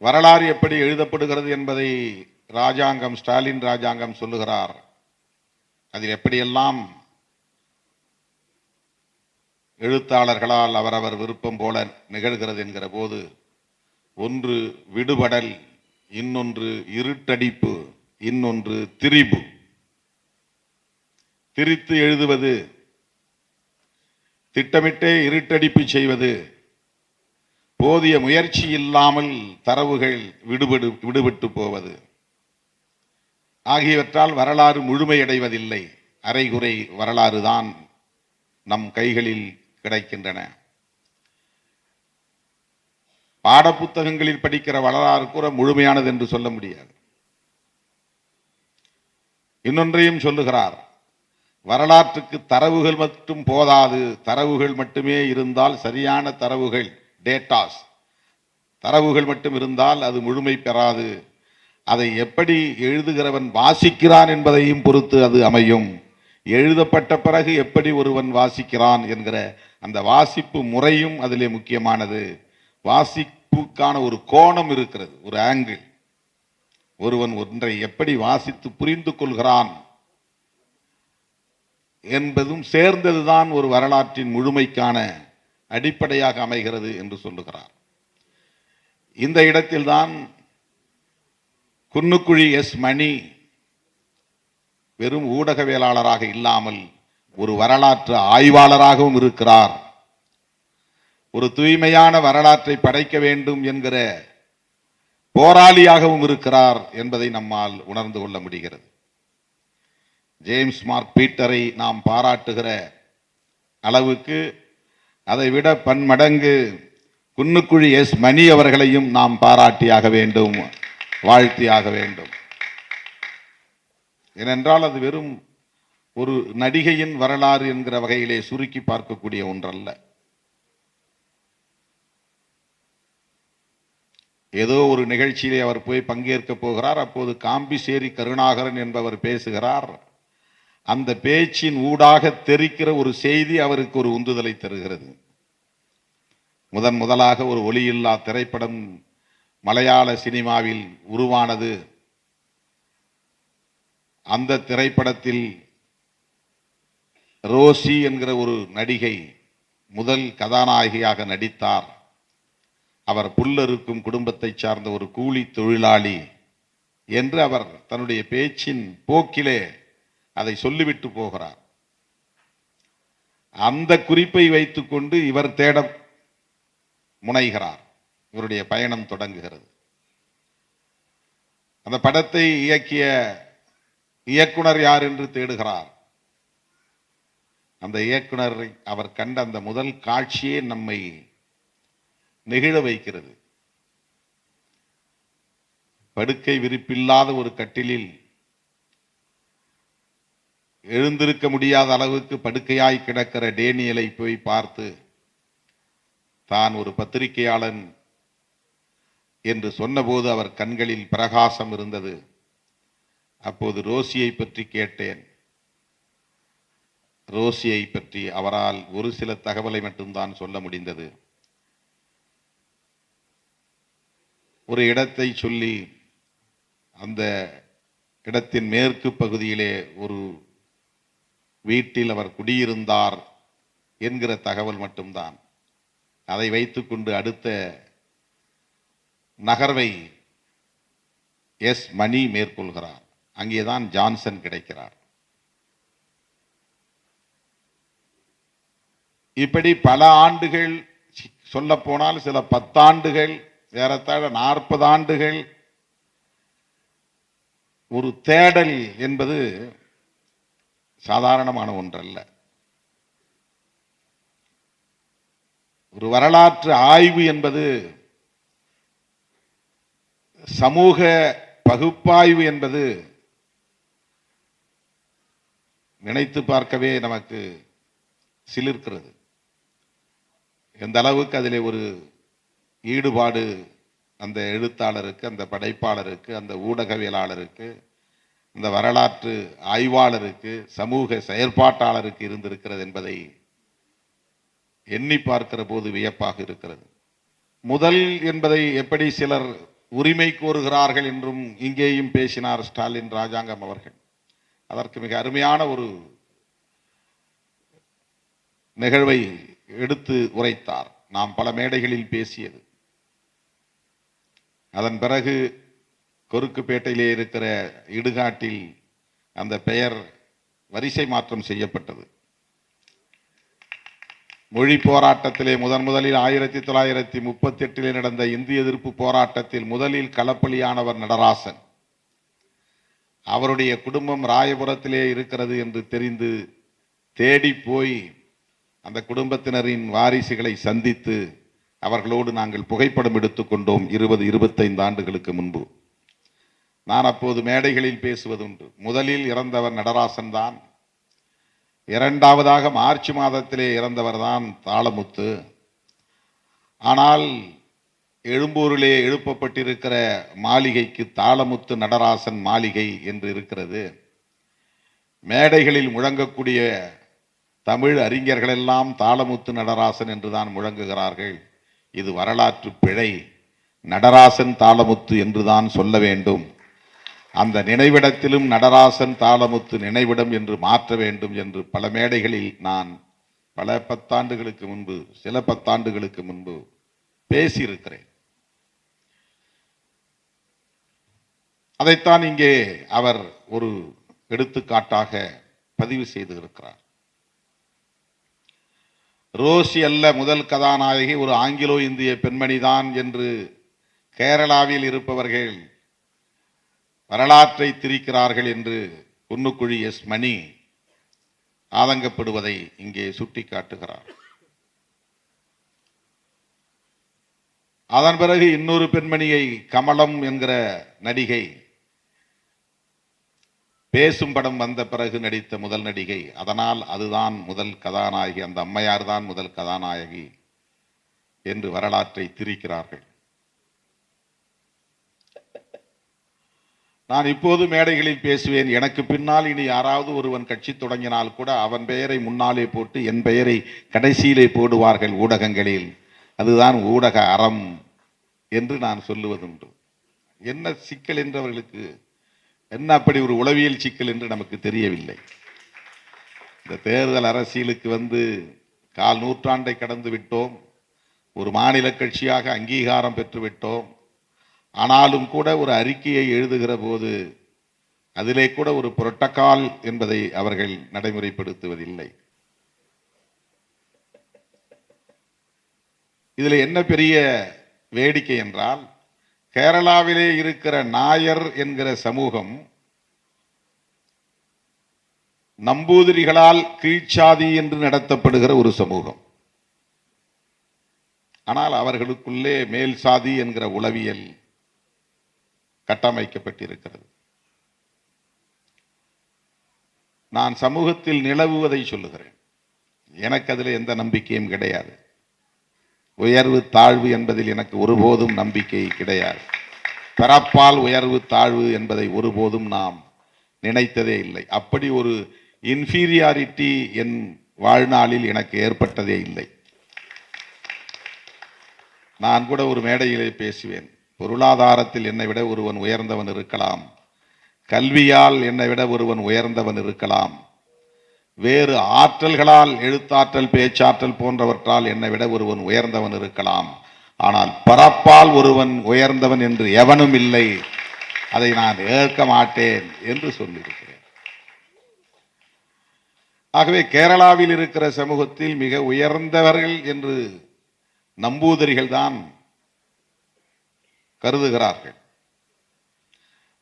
S1: வரலாறு எப்படி எழுதப்படுகிறது என்பதை ராஜாங்கம், ஸ்டாலின் ராஜாங்கம் சொல்லுகிறார். அதில் எப்படியெல்லாம் எழுத்தாளர்களால் அவரவர் விருப்பம் போல நிகழ்கிறது என்கிற போது, ஒன்று விடுபடல், இன்னொன்று இருட்டடிப்பு, இன்னொன்று திரிபு. திரித்து எழுதுவது, திட்டமிட்டே இருட்டடிப்பு செய்வது, போதிய முயற்சி இல்லாமல் தரவுகள் விடுபட்டு போவது ஆகியவற்றால் வரலாறு முழுமையடைவதில்லை. அரைகுறை வரலாறு தான் நம் கைகளில் கிடைக்கின்றன. பாடப்புத்தகங்களில் படிக்கிற வரலாறு கூட முழுமையானது என்று சொல்ல முடியாது. இன்னொன்றையும் சொல்லுகிறார், வரலாற்றுக்கு தரவுகள் மட்டும் போதாது, தரவுகள் மட்டுமே இருந்தால், சரியான தரவுகள், டேட்டாஸ், தரவுகள் மட்டும் இருந்தால் அது முழுமை பெறாது. அதை எப்படி எழுதுகிறவன் வாசிக்கிறான் என்பதையும் பொறுத்து அது அமையும். எழுதப்பட்ட பிறகு எப்படி ஒருவன் வாசிக்கிறான் என்கிற அந்த வாசிப்பு முறையும் அதிலே முக்கியமானது. வாசிப்புக்கான ஒரு கோணம் இருக்கிறது, ஒரு ஆங்கிள். ஒருவன் ஒன்றை எப்படி வாசித்து புரிந்து கொள்கிறான் என்பதும் சேர்ந்ததுதான் ஒரு வரலாற்றின் முழுமைக்கான அடிப்படையாக அமைகிறது என்று சொல்லுகிறார். இந்த இடத்தில்தான் குன்னுக்குழி எஸ். மணி வெறும் ஊடகவியலாளராக இல்லாமல் ஒரு வரலாற்று ஆய்வாளராகவும் இருக்கிறார். ஒரு தூய்மையான வரலாற்றை படைக்க வேண்டும் என்கிற போராளியாகவும் இருக்கிறார் என்பதை நம்மால் உணர்ந்து கொள்ள முடிகிறது. ஜேம்ஸ் மார்க் பீட்டரை நாம் பாராட்டுகிற அளவுக்கு அதைவிட பன்மடங்கு குன்னுக்குழி எஸ். மணி அவர்களையும் நாம் பாராட்டியாக வேண்டும், வாழ்த்தியாக வேண்டும். ஏனென்றால் அது வெறும் ஒரு நடிகையின் வரலாறு என்கிற வகையிலே சுருக்கி பார்க்கக்கூடிய ஒன்றல்ல. ஏதோ ஒரு நிகழ்ச்சியிலே அவர் போய் பங்கேற்க போகிறார். அப்போது காம்பிசேரி கருணாகரன் என்பவர் பேசுகிறார். அந்த பேச்சின் ஊடாக தெரிக்கிற ஒரு செய்தி அவருக்கு ஒரு உந்துதலை தருகிறது. முதலாக ஒரு ஒளியில்லா திரைப்படம் மலையாள சினிமாவில் உருவானது. அந்த திரைப்படத்தில் ரோசி என்கிற ஒரு நடிகை முதல் கதாநாயகியாக நடித்தார். அவர் புல்லறுக்கும் குடும்பத்தை சார்ந்த ஒரு கூலி தொழிலாளி என்று அவர் தன்னுடைய பேச்சின் போக்கிலே அதை சொல்லிவிட்டு போகிறார். அந்த குறிப்பை வைத்துக்கொண்டு இவர் தேட முனைகிறார். இவருடைய பயணம் தொடங்குகிறது. அந்த படத்தை இயக்கிய இயக்குனர் யார் என்று தேடுகிறார். அந்த இயக்குனரை அவர் கண்ட அந்த முதல் காட்சியே நம்மை நெகிழ வைக்கிறது. படுக்கை விரிப்பில்லாத ஒரு கட்டிலில் எழுந்திருக்க முடியாத அளவுக்கு படுக்கையாய் கிடக்கிற டேனியலை போய் பார்த்து தான் ஒரு பத்திரிகையாளன் என்று சொன்னபோது அவர் கண்களில் பிரகாசம் இருந்தது. அப்போது ரோசியை பற்றி கேட்டேன். ரோசியை பற்றி அவரால் ஒரு சில தகவலை மட்டும்தான் சொல்ல முடிந்தது. ஒரு இடத்தை சொல்லி அந்த இடத்தின் மேற்கு பகுதியிலே ஒரு வீட்டில் அவர் குடியிருந்தார் என்கிற தகவல் மட்டும்தான். அதை வைத்துக்கொண்டு அடுத்த நகர்வை எஸ் மணி மேற்கொள்கிறார். அங்கேதான் ஜான்சன் கிடைக்கிறார். இப்படி பல ஆண்டுகள், சொல்ல போனால் சில 10 ஆண்டுகள், ஏறத்தாழ 40 ஆண்டுகள் ஒரு தேடல் என்பது சாதாரணமான ஒன்றல்ல. ஒரு வரலாற்று ஆய்வு என்பது, சமூக பகுப்பாய்வு என்பது நினைத்து பார்க்கவே நமக்கு சிலிர்க்கிறது. எந்த அளவுக்கு அதிலே ஒரு ஈடுபாடு அந்த எழுத்தாளருக்கு, அந்த படைப்பாளருக்கு, அந்த ஊடகவியலாளருக்கு, அந்த வரலாற்று ஆய்வாளருக்கு, சமூக செயற்பாட்டாளருக்கு இருந்திருக்கிறது என்பதை எண்ணி பார்க்கிற போது வியப்பாக இருக்கிறது. முதல் என்பதை எப்படி சிலர் உரிமை கோருகிறார்கள் என்றும் இங்கேயும் பேசினார் ஸ்டாலின் ராஜாங்கம் அவர்கள். அதற்கு மிக அருமையான ஒரு நிகழ்வை எடுத்து உரைத்தார். நாம் பல மேடைகளில் பேசியது. அதன் பிறகு கொருக்குப்பேட்டையிலே இருக்கிற இடுகாட்டில் அந்த பெயர் வரிசை மாற்றம் செய்யப்பட்டது. மொழி போராட்டத்திலே முதலில் 1938 நடந்த இந்திய எதிர்ப்பு போராட்டத்தில் முதலில் களப்பலியானவர் நடராசன். அவருடைய குடும்பம் ராயபுரத்திலே இருக்கிறது என்று தெரிந்து தேடி போய் அந்த குடும்பத்தினரின் வாரிசுகளை சந்தித்து அவர்களோடு நாங்கள் புகைப்படம் எடுத்துக்கொண்டோம் 20-25 ஆண்டுகளுக்கு முன்பு. நான் அப்போது மேடைகளில் பேசுவதுண்டு. முதலில் இறந்தவர் நடராசன் தான். இரண்டாவதாக மார்ச் மாதத்திலே இறந்தவர் தான் தாளமுத்து. ஆனால் எழும்பூரிலே எழுப்பப்பட்டிருக்கிற மாளிகைக்கு தாளமுத்து நடராசன் மாளிகை என்று இருக்கிறது. மேடைகளில் முழங்கக்கூடிய தமிழ் அறிஞர்களெல்லாம் தாளமுத்து நடராசன் என்றுதான் முழங்குகிறார்கள். இது வரலாற்று பிழை. நடராசன் தாளமுத்து என்றுதான் சொல்ல வேண்டும். அந்த நினைவிடத்திலும் நடராசன் தாளமுத்து நினைவிடம் என்று மாற்ற வேண்டும் என்று பல மேடைகளில் நான் பல 10 ஆண்டுகளுக்கு முன்பு, சில 10 ஆண்டுகளுக்கு முன்பு பேசியிருக்கிறேன். அதைத்தான் இங்கே அவர் ஒரு எடுத்துக்காட்டாக பதிவு செய்து இருக்கிறார். ரோசி அல்ல முதல் கதாநாயகி, ஒரு ஆங்கிலோ இந்திய பெண்மணிதான் என்று கேரளாவில் இருப்பவர்கள் வரலாற்றை திரிக்கிறார்கள் என்று குன்னுக்குழி எஸ் மணி ஆதங்கப்படுவதை இங்கே சுட்டிக்காட்டுகிறார். அதன் பிறகு இன்னொரு பெண்மணியை, கமலம் என்கிற நடிகை, பேசும் படம் வந்த பிறகு நடித்த முதல் நடிகை, அதனால் அதுதான் முதல் கதாநாயகி, அந்த அம்மையார் தான் முதல் கதாநாயகி என்று வரலாற்றை திரிக்கிறார்கள். நான் இப்போது மேடைகளில் பேசுவேன். எனக்கு பின்னால் இனி யாராவது ஒருவன் கட்சி தொடங்கினால் கூட அவன் பெயரை முன்னாலே போட்டு என் பெயரை கடைசியிலே போடுவார்கள் ஊடகங்களில். அதுதான் ஊடக அறம் என்று நான் சொல்லுவதுண்டு. என்ன சிக்கல் என்றவர்களுக்கு என்ன அப்படி ஒரு உளவியல் சிக்கல் என்று நமக்கு தெரியவில்லை. இந்த தேர்தல் அரசியலுக்கு வந்து கால் நூற்றாண்டை கடந்து விட்டோம். ஒரு மாநில கட்சியாக அங்கீகாரம் பெற்றுவிட்டோம். ஆனாலும் கூட ஒரு அறிக்கையை எழுதுகிற போது அதிலே கூட ஒரு புரோட்டோகால் என்பதை அவர்கள் நடைமுறைப்படுத்துவதில்லை. இதில் என்ன பெரிய வேடிக்கை என்றால், கேரளாவிலே இருக்கிற நாயர் என்கிற சமூகம் நம்பூதிரிகளால் கீழ்ச்சாதி என்று நடத்தப்படுகிற ஒரு சமூகம். ஆனால் அவர்களுக்குள்ளே மேல் சாதி என்கிற உளவியல் கட்டமைக்கப்பட்டிருக்கிறது. நான் சமூகத்தில் நிலவுவதை சொல்லுகிறேன். எனக்கு அதில் எந்த நம்பிக்கையும் கிடையாது. உயர்வு தாழ்வு என்பதில் எனக்கு ஒருபோதும் நம்பிக்கை கிடையாது. பிறப்பால் உயர்வு தாழ்வு என்பதை ஒருபோதும் நாம் நினைத்ததே இல்லை. அப்படி ஒரு இன்ஃபீரியாரிட்டி என் வாழ்நாளில் எனக்கு ஏற்பட்டதே இல்லை. நான் கூட ஒரு மேடையிலே பேசுவேன். பொருளாதாரத்தில் என்னை விட ஒருவன் உயர்ந்தவன் இருக்கலாம், கல்வியால் என்னை விட ஒருவன் உயர்ந்தவன் இருக்கலாம், வேறு ஆற்றல்களால் எழுத்தாற்றல் பேச்சாற்றல் போன்றவற்றால் என்னை விட ஒருவன் உயர்ந்தவன் இருக்கலாம். ஆனால் பரப்பால் ஒருவன் உயர்ந்தவன் என்று எவனும் இல்லை. அதை நான் ஏற்க மாட்டேன் என்று சொல்லியிருக்கிறேன். ஆகவே கேரளாவில் இருக்கிற சமூகத்தில் மிக உயர்ந்தவர்கள் என்று நம்பூதிரிகள் தான் கருதுகிறார்கள்.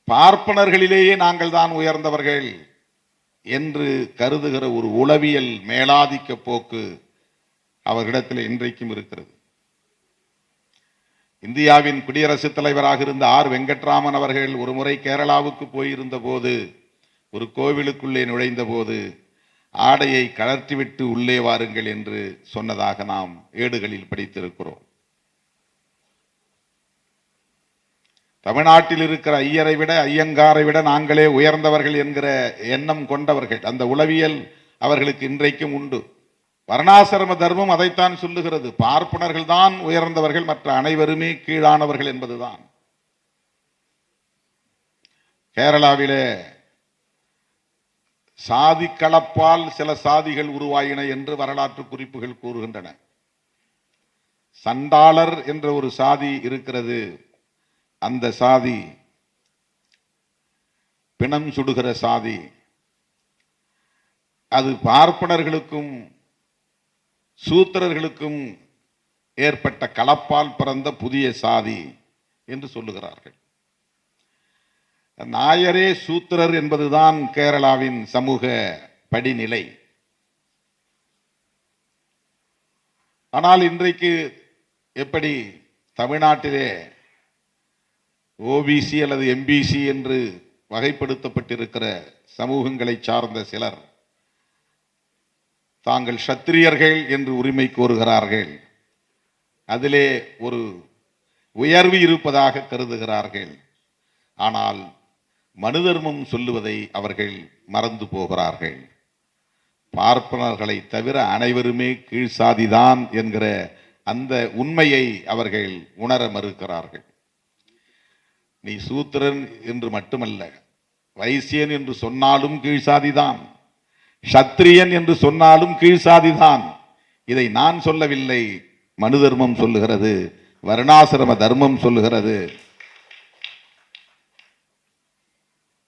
S1: பார்ப்பனர்களிலேயே நாங்கள் தான் உயர்ந்தவர்கள் என்று கருதுகிற ஒரு உளவியல் மேலாதிக்க போக்கு அவர்களிடத்தில் இன்றைக்கும் இருக்கிறது. இந்தியாவின் குடியரசுத் தலைவராக இருந்த ஆர் வெங்கட்ராமன் அவர்கள் ஒரு முறை கேரளாவுக்கு போயிருந்த போது ஒரு கோவிலுக்குள்ளே நுழைந்த போது ஆடையை கழற்றிவிட்டு உள்ளே வாருங்கள் என்று சொன்னதாக நாம் ஏடுகளில் படித்திருக்கிறோம். தமிழ்நாட்டில் இருக்கிற ஐயரை விட ஐயங்காரை விட நாங்களே உயர்ந்தவர்கள் என்கிற எண்ணம் கொண்டவர்கள், அந்த உளவியல் அவர்களுக்கு இன்றைக்கும் உண்டு. வர்ணாசிரம தர்மம் அதைத்தான் சொல்லுகிறது. பார்ப்பனர்கள் தான் உயர்ந்தவர்கள், மற்ற அனைவருமே கீழானவர்கள் என்பதுதான். கேரளாவிலே சாதி கலப்பால் சில சாதிகள் உருவாயின என்று வரலாற்று குறிப்புகள் கூறுகின்றன. சண்டாளர் என்ற ஒரு சாதி இருக்கிறது. அந்த சாதி பிணம் சுடுகிற சாதி. அது பார்ப்பனர்களுக்கும் சூத்திரர்களுக்கும் ஏற்பட்ட கலப்பால் பிறந்த புதிய சாதி என்று சொல்லுகிறார்கள். நாயரே சூத்திரர் என்பதுதான் கேரளாவின் சமூக படிநிலை. ஆனால் இன்றைக்கு எப்படி தமிழ்நாட்டிலே ஓபிசி அல்லது எம்பிசி என்று வகைப்படுத்தப்பட்டிருக்கிற சமூகங்களை சார்ந்த சிலர் தாங்கள் சத்திரியர்கள் என்று உரிமை கோருகிறார்கள். அதிலே ஒரு உயர்வு இருப்பதாக கருதுகிறார்கள். ஆனால் மனு தர்மம் சொல்லுவதை அவர்கள் மறந்து போகிறார்கள். பார்ப்பனர்களை தவிர அனைவருமே கீழ்சாதிதான் என்கிற அந்த உண்மையை அவர்கள் உணர மறுக்கிறார்கள். நீ சூத்திரன் என்று மட்டுமல்ல, வைசியன் என்று சொன்னாலும் கீழ்சாதிதான், சத்திரியன் என்று சொன்னாலும் கீழ்சாதிதான். இதை நான் சொல்லவில்லை, மனு தர்மம் சொல்லுகிறது, வர்ணாசிரம தர்மம் சொல்லுகிறது.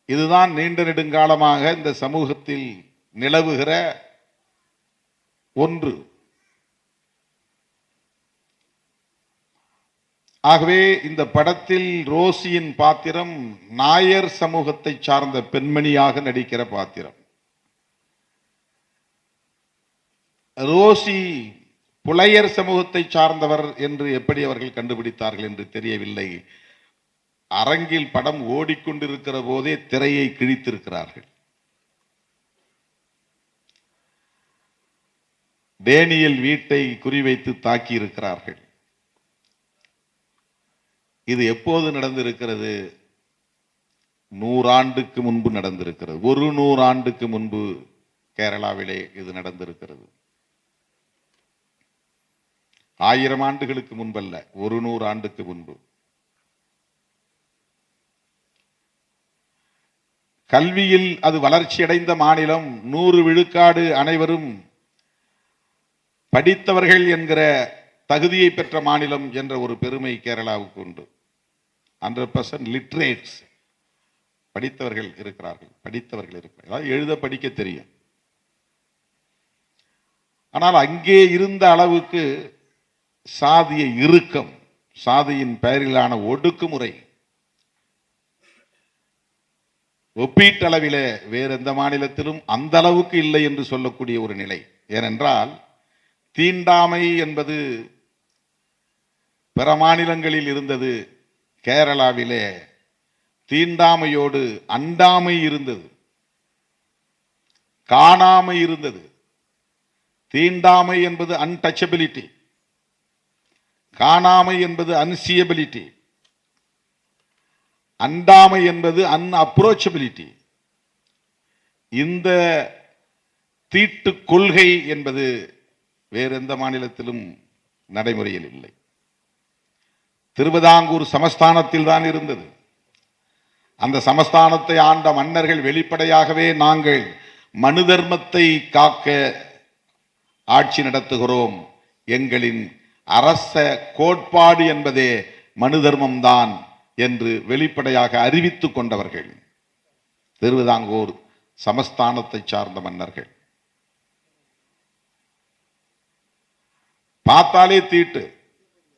S1: இதுதான் நீண்ட நெடுங்காலமாக இந்த சமூகத்தில் நிலவுகிற ஒன்று. ஆகவே இந்த படத்தில் ரோசியின் பாத்திரம் நாயர் சமூகத்தை சார்ந்த பெண்மணியாக நடிக்கிற பாத்திரம். ரோசி புலையர் சமூகத்தை சார்ந்தவர் என்று எப்படி அவர்கள் கண்டுபிடித்தார்கள் என்று தெரியவில்லை. அரங்கில் படம் ஓடிக்கொண்டிருக்கிற போதே திரையை கிழித்திருக்கிறார்கள். டேனியல் வீட்டை குறிவைத்து தாக்கி இருக்கிறார்கள். இது எப்போது நடந்திருக்கிறது? 100 ஆண்டுக்கு முன்பு நடந்திருக்கிறது. 100 ஆண்டுக்கு முன்பு கேரளாவிலே இது நடந்திருக்கிறது. 1000 ஆண்டுகளுக்கு முன்பல்ல, 100 ஆண்டுக்கு முன்பு. கல்வியில் அது வளர்ச்சியடைந்த மாநிலம். 100 விழுக்காடு அனைவரும் படித்தவர்கள் என்கிற தகுதியை பெற்ற மாநிலம் என்ற ஒரு பெருமை கேரளாவுக்கு உண்டு. 100% லிட்ரேட்ஸ், படித்தவர்கள் இருக்கிறார்கள். அதாவது எழுத படிக்க தெரியும். ஆனால் அங்கே இருந்த அளவுக்கு சாதிய இறுக்கம், சாதியின் பெயரிலான ஒடுக்குமுறை ஒப்பீட்டளவிலே வேறு எந்த மாநிலத்திலும் அந்த அளவுக்கு இல்லை என்று சொல்லக்கூடிய ஒரு நிலை. ஏனென்றால் தீண்டாமை என்பது பிற மாநிலங்களில் இருந்தது. கேரளாவிலே தீண்டாமையோடு அண்டாமை இருந்தது, காணாமை இருந்தது. தீண்டாமை என்பது அன்டச்சபிலிட்டி, காணாமை என்பது அன்சியபிலிட்டி, அண்டாமை என்பது அன்அப்ரோச்சபிலிட்டி. இந்த தீட்டு கொள்கை என்பது வேறு எந்த மாநிலத்திலும் நடைமுறையில் இல்லை. திருவிதாங்கூர் சமஸ்தானத்தில் தான் இருந்தது. அந்த சமஸ்தானத்தை ஆண்ட மன்னர்கள் வெளிப்படையாகவே நாங்கள் மனு தர்மத்தை காக்க ஆட்சி நடத்துகிறோம், எங்களின் அரச கோட்பாடு என்பதே மனு தர்மம்தான் என்று வெளிப்படையாக அறிவித்துக் கொண்டவர்கள் திருவிதாங்கூர் சமஸ்தானத்தை சார்ந்த மன்னர்கள். பார்த்தாலே தீட்டு,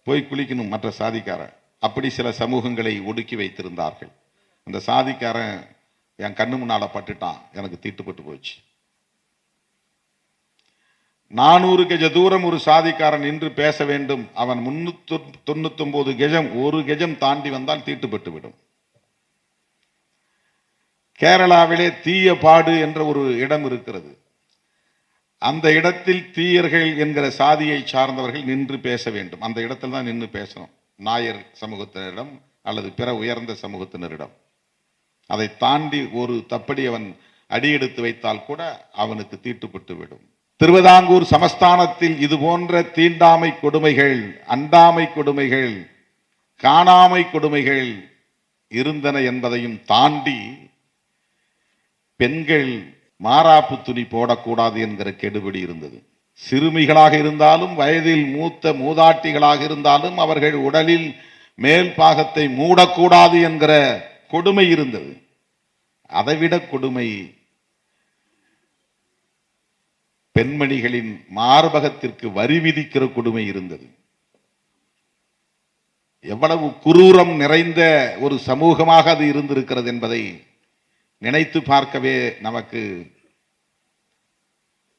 S1: போய் குளிக்கணும் மற்ற சாதிக்காரன், அப்படி சில சமூகங்களை ஒடுக்கி வைத்திருந்தார்கள். அந்த சாதிக்காரன் என் கண்ணு முன்னால பட்டுட்டான், எனக்கு தீட்டுப்பட்டு போச்சு. 400 கஜ தூரம் ஒரு சாதிக்காரன் நின்று பேச வேண்டும். அவன் 399 கஜம், 1 கஜம் தாண்டி வந்தால் தீட்டுப்பட்டு விடும். கேரளாவிலே தீயபாடு என்ற ஒரு இடம் இருக்கிறது. அந்த இடத்தில் தீயர்கள் என்கிற சாதியை சார்ந்தவர்கள் நின்று பேச வேண்டும். அந்த இடத்தில் தான் நின்று பேசணும், நாயர் சமூகத்தினரிடம் அல்லது பிற உயர்ந்த சமூகத்தினரிடம். அதை தாண்டி ஒரு தப்படி அவன் அடியெடுத்து வைத்தால் கூட அவனுக்கு தீட்டுப்பட்டு விடும். திருவிதாங்கூர் சமஸ்தானத்தில் இது போன்ற தீண்டாமை கொடுமைகள், அண்டாமை கொடுமைகள், காணாமை கொடுமைகள் இருந்தன என்பதையும் தாண்டி பெண்கள் மாறாப்பு துணி போடக்கூடாது என்கிற கெடுபிடி இருந்தது. சிறுமிகளாக இருந்தாலும் வயதில் மூத்த மூதாட்டிகளாக இருந்தாலும் அவர்கள் உடலில் மேல் பாகத்தை மூடக்கூடாது என்கிற கொடுமை இருந்தது. அதைவிட கொடுமை பெண்மணிகளின் மார்பகத்திற்கு வரி விதிக்கிற கொடுமை இருந்தது. எவ்வளவு குரூரம் நிறைந்த ஒரு சமூகமாக அது இருந்திருக்கிறது என்பதை நினைத்து பார்க்கவே நமக்கு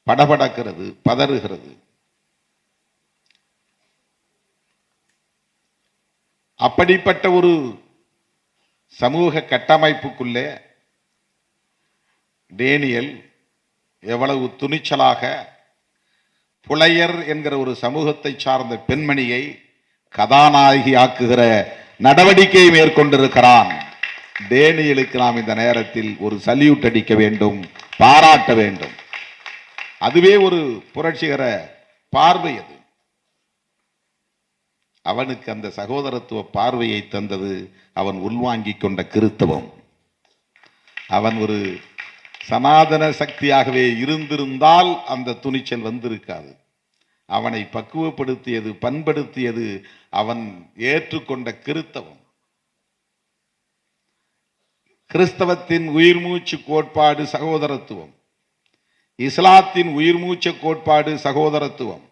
S1: படபடக்கிறது, பதறுகிறது. அப்படிப்பட்ட ஒரு சமூக கட்டமைப்புக்குள்ளே டேனியல் எவ்வளவு துணிச்சலாக புலையர் என்கிற ஒரு சமூகத்தை சார்ந்த பெண்மணியை கதாநாயகி ஆக்குகிற நடவடிக்கையை மேற்கொண்டிருக்கிறான். டேனியலுக்கு நாம் இந்த நேரத்தில் ஒரு சல்யூட் அடிக்க வேண்டும், பாராட்ட வேண்டும். அதுவே ஒரு புரட்சிகர பார்வை. அது அவனுக்கு அந்த சகோதரத்துவ பார்வையை தந்தது அவன் உள்வாங்கிக் கொண்ட கிறித்தவம். அவன் ஒரு சனாதன சக்தியாகவே இருந்திருந்தால் அந்த துணிச்சல் வந்திருக்காது. அவனை பக்குவப்படுத்தியது, பண்படுத்தியது அவன் ஏற்றுக்கொண்ட கிறித்தவம். கிறிஸ்தவத்தின் உயிர் மூச்சு கோட்பாடு சகோதரத்துவம், இஸ்லாத்தின் உயிர் மூச்சு கோட்பாடு சகோதரத்துவம்,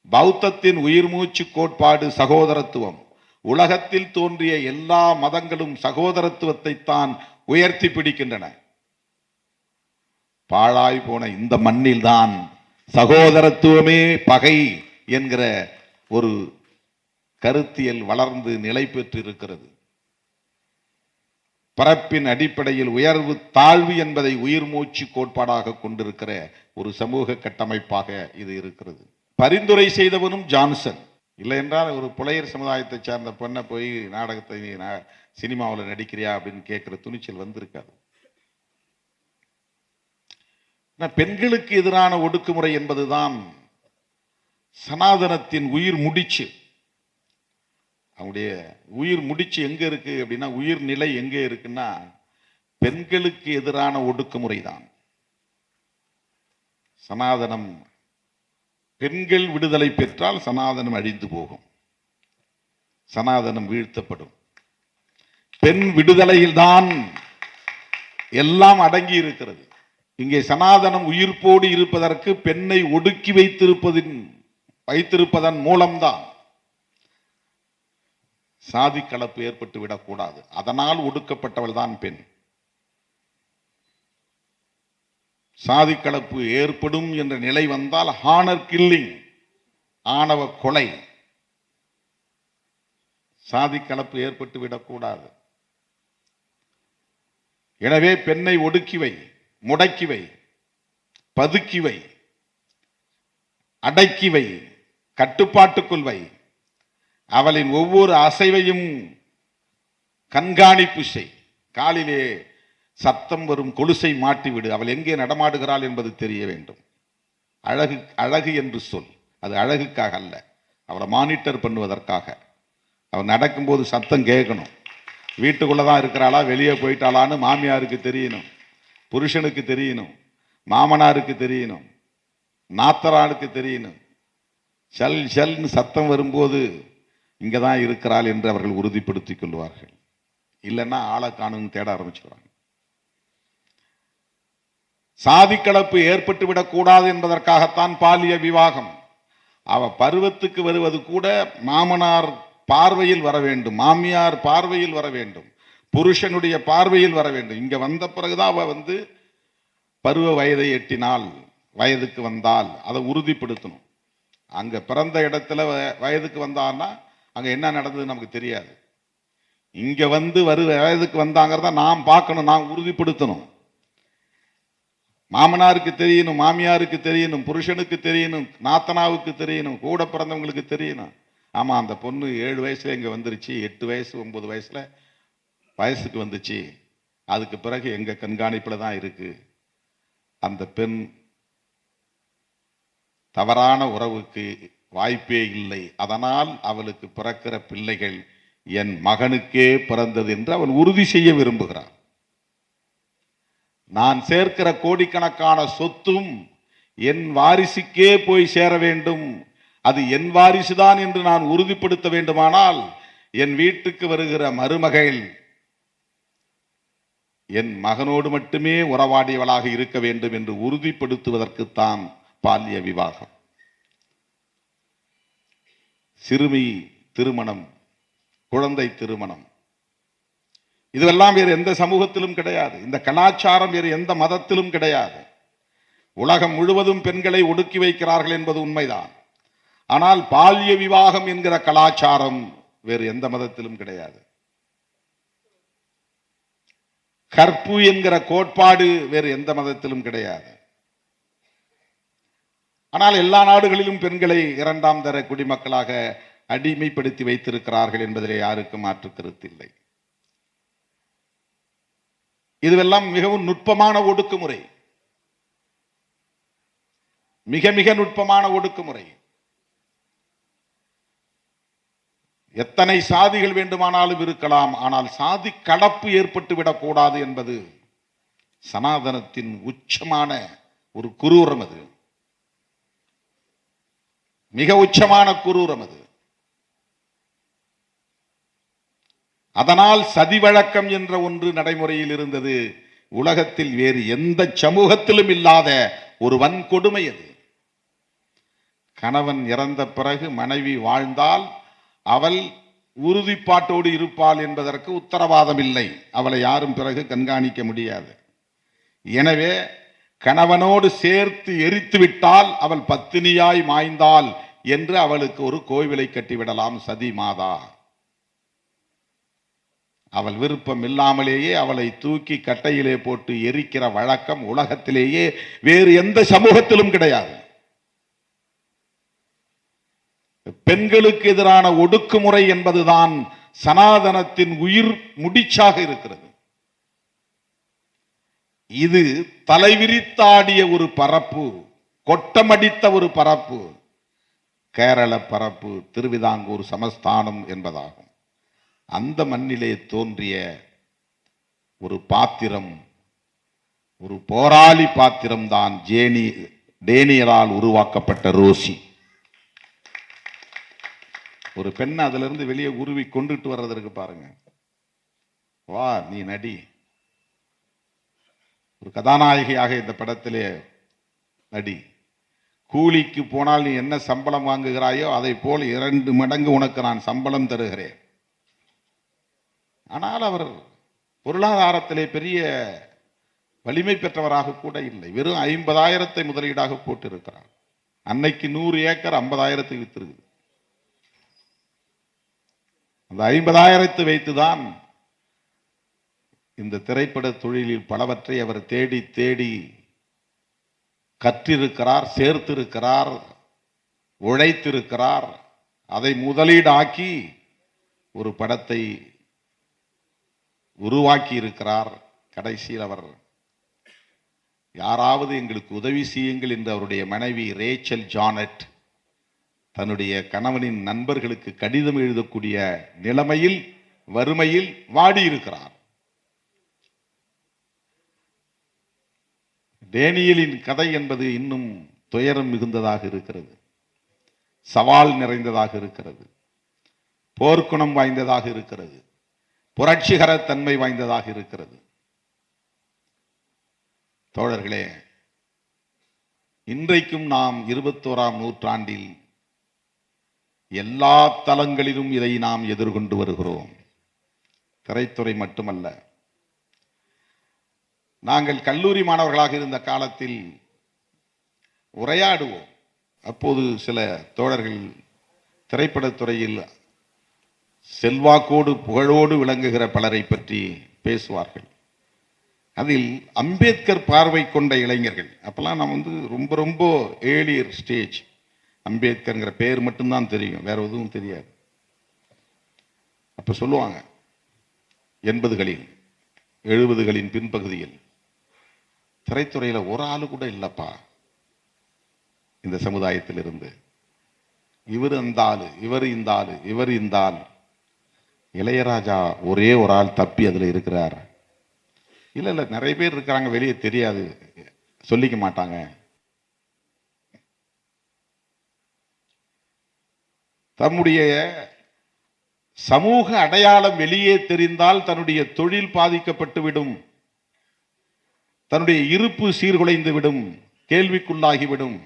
S1: பௌத்தத்தின் உயிர் மூச்சு கோட்பாடு சகோதரத்துவம். உலகத்தில் தோன்றிய எல்லா மதங்களும் சகோதரத்துவத்தை தான் உயர்த்தி பிடிக்கின்றன. பாழாய் போன இந்த மண்ணில் தான் சகோதரத்துவமே பகை என்கிற ஒரு கருத்தியல் வளர்ந்து நிலை பெற்று இருக்கிறது. பரப்பின் அடிப்படையில் உயர்வு தாழ்வு என்பதை உயிர் மூச்சு கோட்பாடாக கொண்டிருக்கிற ஒரு சமூக கட்டமைப்பாக இது இருக்கிறது. பரிந்துரை செய்தவனும் ஜான்சன். இல்லை என்றால் ஒரு புலையர் சமுதாயத்தை சார்ந்த பெண்ணை போய் நாடகத்தை சினிமாவில் நடிக்கிறியா அப்படின்னு கேட்கிற துணிச்சல் வந்திருக்காது. பெண்களுக்கு எதிரான ஒடுக்குமுறை என்பதுதான் சனாதனத்தின் உயிர் முடிச்சு. அவங்களுடைய உயிர் முடிச்சு எங்க இருக்கு அப்படின்னா, உயிர் நிலை எங்க இருக்குன்னா பெண்களுக்கு எதிரான ஒடுக்குமுறை தான். சனாதனம் பெண்கள் விடுதலை பெற்றால் சனாதனம் அழிந்து போகும், சனாதனம் வீழ்த்தப்படும். பெண் விடுதலையில் தான் எல்லாம் அடங்கி இருக்கிறது. இங்கே சனாதனம் உயிர்ப்போடு இருப்பதற்கு பெண்ணை ஒடுக்கி வைத்திருப்பதன் மூலம்தான் சாதி கலப்பு ஏற்பட்டு விடக்கூடாது. அதனால் ஒடுக்கப்பட்டவள் தான் பெண். சாதி கலப்பு ஏற்படும் என்ற நிலை வந்தால் ஹானர் கில்லிங், ஆணவ கொலை, சாதி கலப்பு ஏற்பட்டு விடக்கூடாது. எனவே பெண்ணை ஒடுக்கிவை, முடக்கிவை, பதுக்கிவை, அடக்கிவை, கட்டுப்பாட்டுக்குள் வை. அவளின் ஒவ்வொரு அசைவையும் கண்காணிப்பு செய். காலிலே சத்தம் வரும் கொலுசை மாட்டிவிடு. அவள் எங்கே நடமாடுகிறாள் என்பது தெரிய வேண்டும். அழகு அழகு என்று சொல், அது அழகுக்காக அல்ல, அவளை மானிட்டர் பண்ணுவதற்காக. அவள் நடக்கும்போது சத்தம் கேட்கணும். வீட்டுக்குள்ளதான் இருக்கிறாளா வெளியே போயிட்டாளான்னு மாமியாருக்கு தெரியணும், புருஷனுக்கு தெரியணும், மாமனாருக்கு தெரியணும், நாத்தரானுக்கு தெரியணும். சல் சல்னு சத்தம் வரும்போது இங்கதான் இருக்கிறாள் என்று அவர்கள் உறுதிப்படுத்திக் கொள்வார்கள். இல்லைன்னா ஆளை காணும் தேட ஆரம்பிச்சுக்கிறாங்க. சாதி கலப்பு ஏற்பட்டு விடக்கூடாது என்பதற்காகத்தான் பாலிய விவாகம். அவ பருவத்துக்கு வருவது கூட மாமனார் பார்வையில் வர வேண்டும், மாமியார் பார்வையில் வர வேண்டும், புருஷனுடைய பார்வையில் வர வேண்டும். இங்க வந்த பிறகுதான் அவ பருவ வயதை எட்டினால், வயதுக்கு வந்தால் அதை உறுதிப்படுத்தணும். அங்க பிறந்த இடத்துல வயதுக்கு வந்தான்னா அங்க என்ன நடந்தது நமக்கு தெரியாது. இங்க வயதுக்கு வந்தாங்கிறத நாம் பார்க்கணும், நாம் உறுதிப்படுத்தணும். மாமனாருக்கு தெரியணும், மாமியாருக்கு தெரியணும், புருஷனுக்கு தெரியணும், நாத்தனாவுக்கு தெரியணும், கூட பிறந்தவங்களுக்கு தெரியணும். ஆமா, அந்த பொண்ணு 7 வயசுல இங்க வந்துருச்சு, 8 வயசு 9 வயசுல வயசுக்கு வந்துச்சு, அதுக்கு பிறகு எங்க கண்காணிப்புல தான் இருக்கு. அந்த பெண் தவறான உறவுக்கு வாய்ப்பே இல்லை. அதனால் அவளுக்கு பிறக்கிற பிள்ளைகள் என் மகனுக்கே பிறந்தது என்று அவன் உறுதி செய்ய விரும்புகிறான். நான் சேர்க்கிற கோடிக்கணக்கான சொத்தும் என் வாரிசுக்கே போய் சேர வேண்டும், அது என் வாரிசுதான் என்று நான் உறுதிப்படுத்த வேண்டுமானால் என் வீட்டுக்கு வருகிற மருமகள் என் மகனோடு மட்டுமே உறவாடியவளாக இருக்க வேண்டும் என்று உறுதிப்படுத்துவதற்குத்தான் பால்ய விவாகம். சிறுமி திருமணம், குழந்தை திருமணம், இதுவெல்லாம் வேறு எந்த சமூகத்திலும் கிடையாது. இந்த கலாச்சாரம் வேறு எந்த மதத்திலும் கிடையாது. உலகம் முழுவதும் பெண்களை ஒடுக்கி வைக்கிறார்கள் என்பது உண்மைதான். ஆனால் பால்ய விவாகம் என்கிற கலாச்சாரம் வேறு எந்த மதத்திலும் கிடையாது. கற்பு என்கிற கோட்பாடு வேறு எந்த மதத்திலும் கிடையாது. ஆனால் எல்லா நாடுகளிலும் பெண்களை 2ஆம் தர குடிமக்களாக அடிமைப்படுத்தி வைத்திருக்கிறார்கள் என்பதிலே யாருக்கும் மாற்று கருத்தில்லை. இதுவெல்லாம் மிகவும் நுட்பமான ஒடுக்குமுறை, மிக மிக நுட்பமான ஒடுக்குமுறை. எத்தனை சாதிகள் வேண்டுமானாலும் இருக்கலாம், ஆனால் சாதி கலப்பு ஏற்பட்டு விடக்கூடாது என்பது சனாதனத்தின் உச்சமான ஒரு குரூரம். அது மிக உச்சமான குரூரம். அது அதனால் சதி வழக்கம் என்ற ஒன்று நடைமுறையில் இருந்தது. உலகத்தில் வேறு எந்த சமூகத்திலும் இல்லாத ஒரு வன்கொடுமை அது. கணவன் இறந்த பிறகு மனைவி வாழ்ந்தால் அவள் உறுதிப்பாட்டோடு இருப்பாள் என்பதற்கு உத்தரவாதம் இல்லை. அவளை யாரும் பிறகு கண்காணிக்க முடியாது. எனவே கணவனோடு சேர்த்து எரித்து விட்டால் அவள் பத்தினியாய் மாய்ந்தாள் என்று அவளுக்கு ஒரு கோவிலை கட்டிவிடலாம். சதி மாதா. அவள் விருப்பம் இல்லாமலேயே அவளை தூக்கி கட்டையிலே போட்டு எரிக்கிற வழக்கம் உலகத்திலேயே வேறு எந்த சமூகத்திலும் கிடையாது. பெண்களுக்கு எதிரான ஒடுக்குமுறை என்பதுதான் சனாதனத்தின் உயிர் முடிச்சாக இருக்கிறது. இது தலைவிரித்தாடிய ஒரு பரப்பு, கொட்டமடித்த ஒரு பரப்பு கேரள பரப்பு, திருவிதாங்கூர் சமஸ்தானம் என்பதாகும். அந்த மண்ணிலே தோன்றிய ஒரு பாத்திரம், ஒரு போராளி பாத்திரம் தான் டேனியலால் உருவாக்கப்பட்ட ரோசி. ஒரு பெண் அதிலிருந்து வெளியே உருவி கொண்டுட்டு வர்றதற்கு பாருங்க, வா நீ நடி. ஒரு கதாநாயகியாக இந்த படத்திலே நடி. கூலிக்கு போனால் நீ என்ன சம்பளம் வாங்குகிறாயோ அதை போல் 2 மடங்கு உனக்கு நான் சம்பளம் தருகிறேன். ஆனால் அவர் பொருளாதாரத்திலே பெரிய வலிமை பெற்றவராக கூட இல்லை. வெறும் 50,000 முதலீடாக போட்டிருக்கிறார். அன்னைக்கு 100 ஏக்கர் 50,000 வித்திருக்கு. அந்த 50,000 வைத்துதான் இந்த திரைப்பட தொழிலில் பலவற்றை அவர் தேடி தேடி கற்றிருக்கிறார், சேர்த்திருக்கிறார், உழைத்திருக்கிறார். அதை முதலீடாக்கி ஒரு படத்தை உருவாக்கி இருக்கிறார். கடைசியில் அவர் யாராவது எங்களுக்கு உதவி செய்யுங்கள் என்று அவருடைய மனைவி ரேச்சல் ஜானட் தன்னுடைய கணவனின் நண்பர்களுக்கு கடிதம் எழுதக்கூடிய நிலைமையில், வறுமையில் வாடியிருக்கிறார். டேனியலின் கதை என்பது இன்னும் துயரம் மிகுந்ததாக இருக்கிறது, சவால் நிறைந்ததாக இருக்கிறது, போர்க்குணம் வாய்ந்ததாக இருக்கிறது, புரட்சிகர தன்மை வாய்ந்ததாக இருக்கிறது. தோழர்களே, இன்றைக்கும் நாம் 21ஆம் நூற்றாண்டில் எல்லா தளங்களிலும் இதை நாம் எதிர்கொண்டு வருகிறோம். திரைத்துறை மட்டுமல்ல. நாங்கள் கல்லூரி மாணவர்களாக இருந்த காலத்தில் உரையாடுவோம். அப்போது சில தோழர்கள் திரைப்படத்துறையில் செல்வாக்கோடு புகழோடு விளங்குகிற பலரை பற்றி பேசுவார்கள். அதில் அம்பேத்கர் பார்வை கொண்ட இளைஞர்கள், அப்பெல்லாம் நான் ரொம்ப ரொம்ப ஏர்லியர் ஸ்டேஜ், அம்பேத்கர்ங்கிற பேர் மட்டும்தான் தெரியும், வேற எதுவும் தெரியாது. அப்ப சொல்லுவாங்க 80களில் 70களின் பின்பகுதியில் திரைத்துறையில ஒரு ஆளு கூட இல்லப்பா இந்த சமுதாயத்தில் இருந்து, இவர் அந்த ஆளு, இவர் இந்த ஆளு, இவர் இந்த ஆள், இளையராஜா ஒரே ஒரு ஆள் தப்பி அதுல இருக்கிறார். இல்ல இல்ல நிறைய பேர் இருக்கிறாங்க, வெளியே தெரியாது, சொல்லிக்க மாட்டாங்க. தம்முடைய சமூக அடையாளம் வெளியே தெரிந்தால் தன்னுடைய தொழில் பாதிக்கப்பட்டு விடும், தன்னுடைய இருப்பு சீர்குலைந்து விடும், கேள்விக்குள்ளாகிவிடும்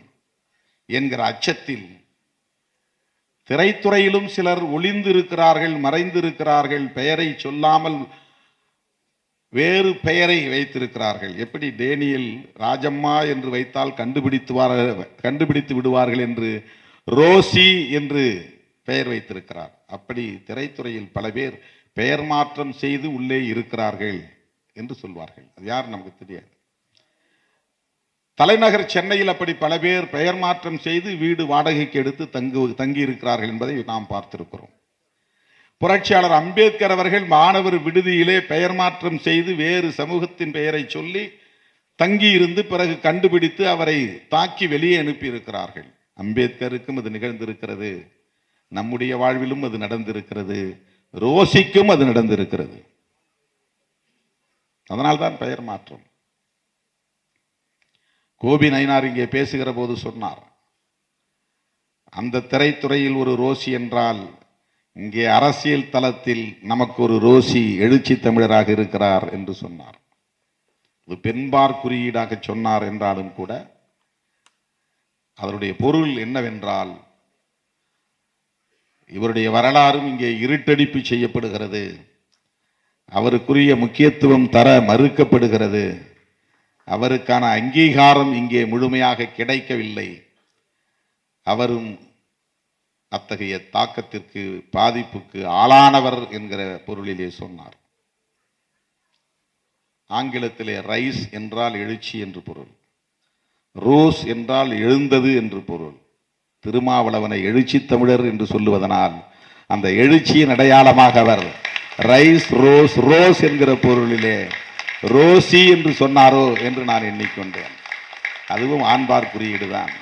S1: என்கிற அச்சத்தில் திரைத்துறையிலும் சிலர் ஒளிந்திருக்கிறார்கள், மறைந்திருக்கிறார்கள், பெயரை சொல்லாமல் வேறு பெயரை வைத்திருக்கிறார்கள். எப்படி டேனியல் ராஜம்மா என்று வைத்தால் கண்டுபிடித்து விடுவார்கள் என்று ரோசி என்று பெயர் வைத்திருக்கிறார். அப்படி திரைத்துறையில் பல பேர் பெயர் மாற்றம் செய்து உள்ளே இருக்கிறார்கள் என்று சொல்வார்கள். அது யார் நமக்கு தெரியாது. தலைநகர் சென்னையில் அப்படி பல பேர் பெயர் மாற்றம் செய்து வீடு வாடகைக்கு எடுத்து தங்கி இருக்கிறார்கள் என்பதை நாம் பார்த்திருக்கிறோம். புரட்சியாளர் அம்பேத்கர் அவர்கள் மாணவர் விடுதியிலே பெயர் மாற்றம் செய்து வேறு சமூகத்தின் பெயரை சொல்லி தங்கி இருந்து பிறகு கண்டுபிடித்து அவரை தாக்கி வெளியே அனுப்பி இருக்கிறார்கள். அம்பேத்கருக்கும் அது நிகழ்ந்திருக்கிறது, நம்முடைய வாழ்விலும் அது நடந்திருக்கிறது, ரோசிக்கும் அது நடந்திருக்கிறது. அதனால்தான் பெயர் மாற்றம். கோபி நயினார் இங்கே பேசுகிற போது சொன்னார், அந்த திரைத்துறையில் ஒரு ரோசி என்றால் இங்கே அரசியல் தளத்தில் நமக்கு ஒரு ரோசி எழுச்சி தமிழராக இருக்கிறார் என்று சொன்னார். இது பெண்பார் குறியீடாக சொன்னார் என்றாலும் கூட அதனுடைய பொருள் என்னவென்றால், இவருடைய வரலாறும் இங்கே இருட்டடிப்பு செய்யப்படுகிறது, அவருக்குரிய முக்கியத்துவம் தர மறுக்கப்படுகிறது, அவருக்கான அங்கீகாரம் இங்கே முழுமையாக கிடைக்கவில்லை, அவரும் அத்தகைய தாக்கத்திற்கு பாதிப்புக்கு ஆளானவர் என்கிற பொருளிலே சொன்னார். ஆங்கிலத்திலே ரைஸ் என்றால் எழுச்சி என்று பொருள், ரோஸ் என்றால் எழுந்தது என்று பொருள். திருமாவளவனை எழுச்சி தமிழர் என்று சொல்லுவதனால் அந்த எழுச்சியின் அடையாளமாக அவர் ரைஸ் ரோஸ் ரோஸ் என்கிற பொருளிலே ரோசி என்று சொன்னாரோ என்று நான் எண்ணிக்கொண்டேன். அதுவும் ஆண்பார் குறியீடுதான்.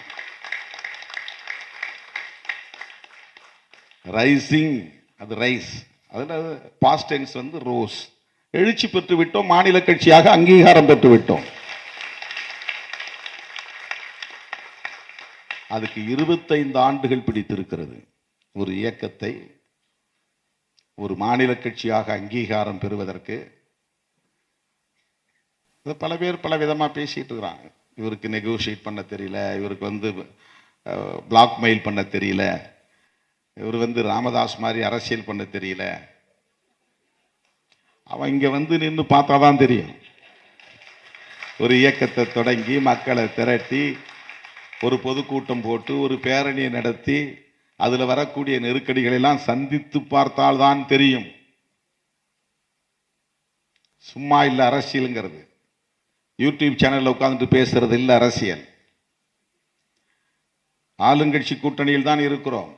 S1: ரைசிங் அது ரைஸ், அதில் பாஸ்ட் டென்ஸ் வந்து ரோஸ். எழுச்சி பெற்று விட்டோம், மாநில கட்சியாக அங்கீகாரம் பெற்று விட்டோம். அதுக்கு 25 ஆண்டுகள் பிடித்திருக்கிறது. ஒரு இயக்கத்தை ஒரு மாநில கட்சியாக அங்கீகாரம் பெறுவதற்கு பல பேர் பல விதமாக பேசிட்டு இருக்கிறாங்க. இவருக்கு நெகோஷியேட் பண்ண தெரியல, இவருக்கு வந்து பிளாக் மெயில் பண்ண தெரியல, இவர் வந்து ராமதாஸ் மாதிரி அரசியல் பண்ண தெரியல. அவன் இங்க வந்து நின்று பார்த்தாதான் தெரியும். ஒரு இயக்கத்தை தொடங்கி மக்களை திரட்டி ஒரு பொதுக்கூட்டம் போட்டு ஒரு பேரணியை நடத்தி அதுல வரக்கூடிய நெருக்கடிகளை எல்லாம் சந்தித்து பார்த்தால்தான் தெரியும். சும்மா இல்லை அரசியலுங்கிறது. யூடியூப் சேனல்ல உட்கார்ந்துட்டு பேசுறது இல்லை அரசியல். ஆளுங்கட்சி கூட்டணியில் தான் இருக்கிறோம்.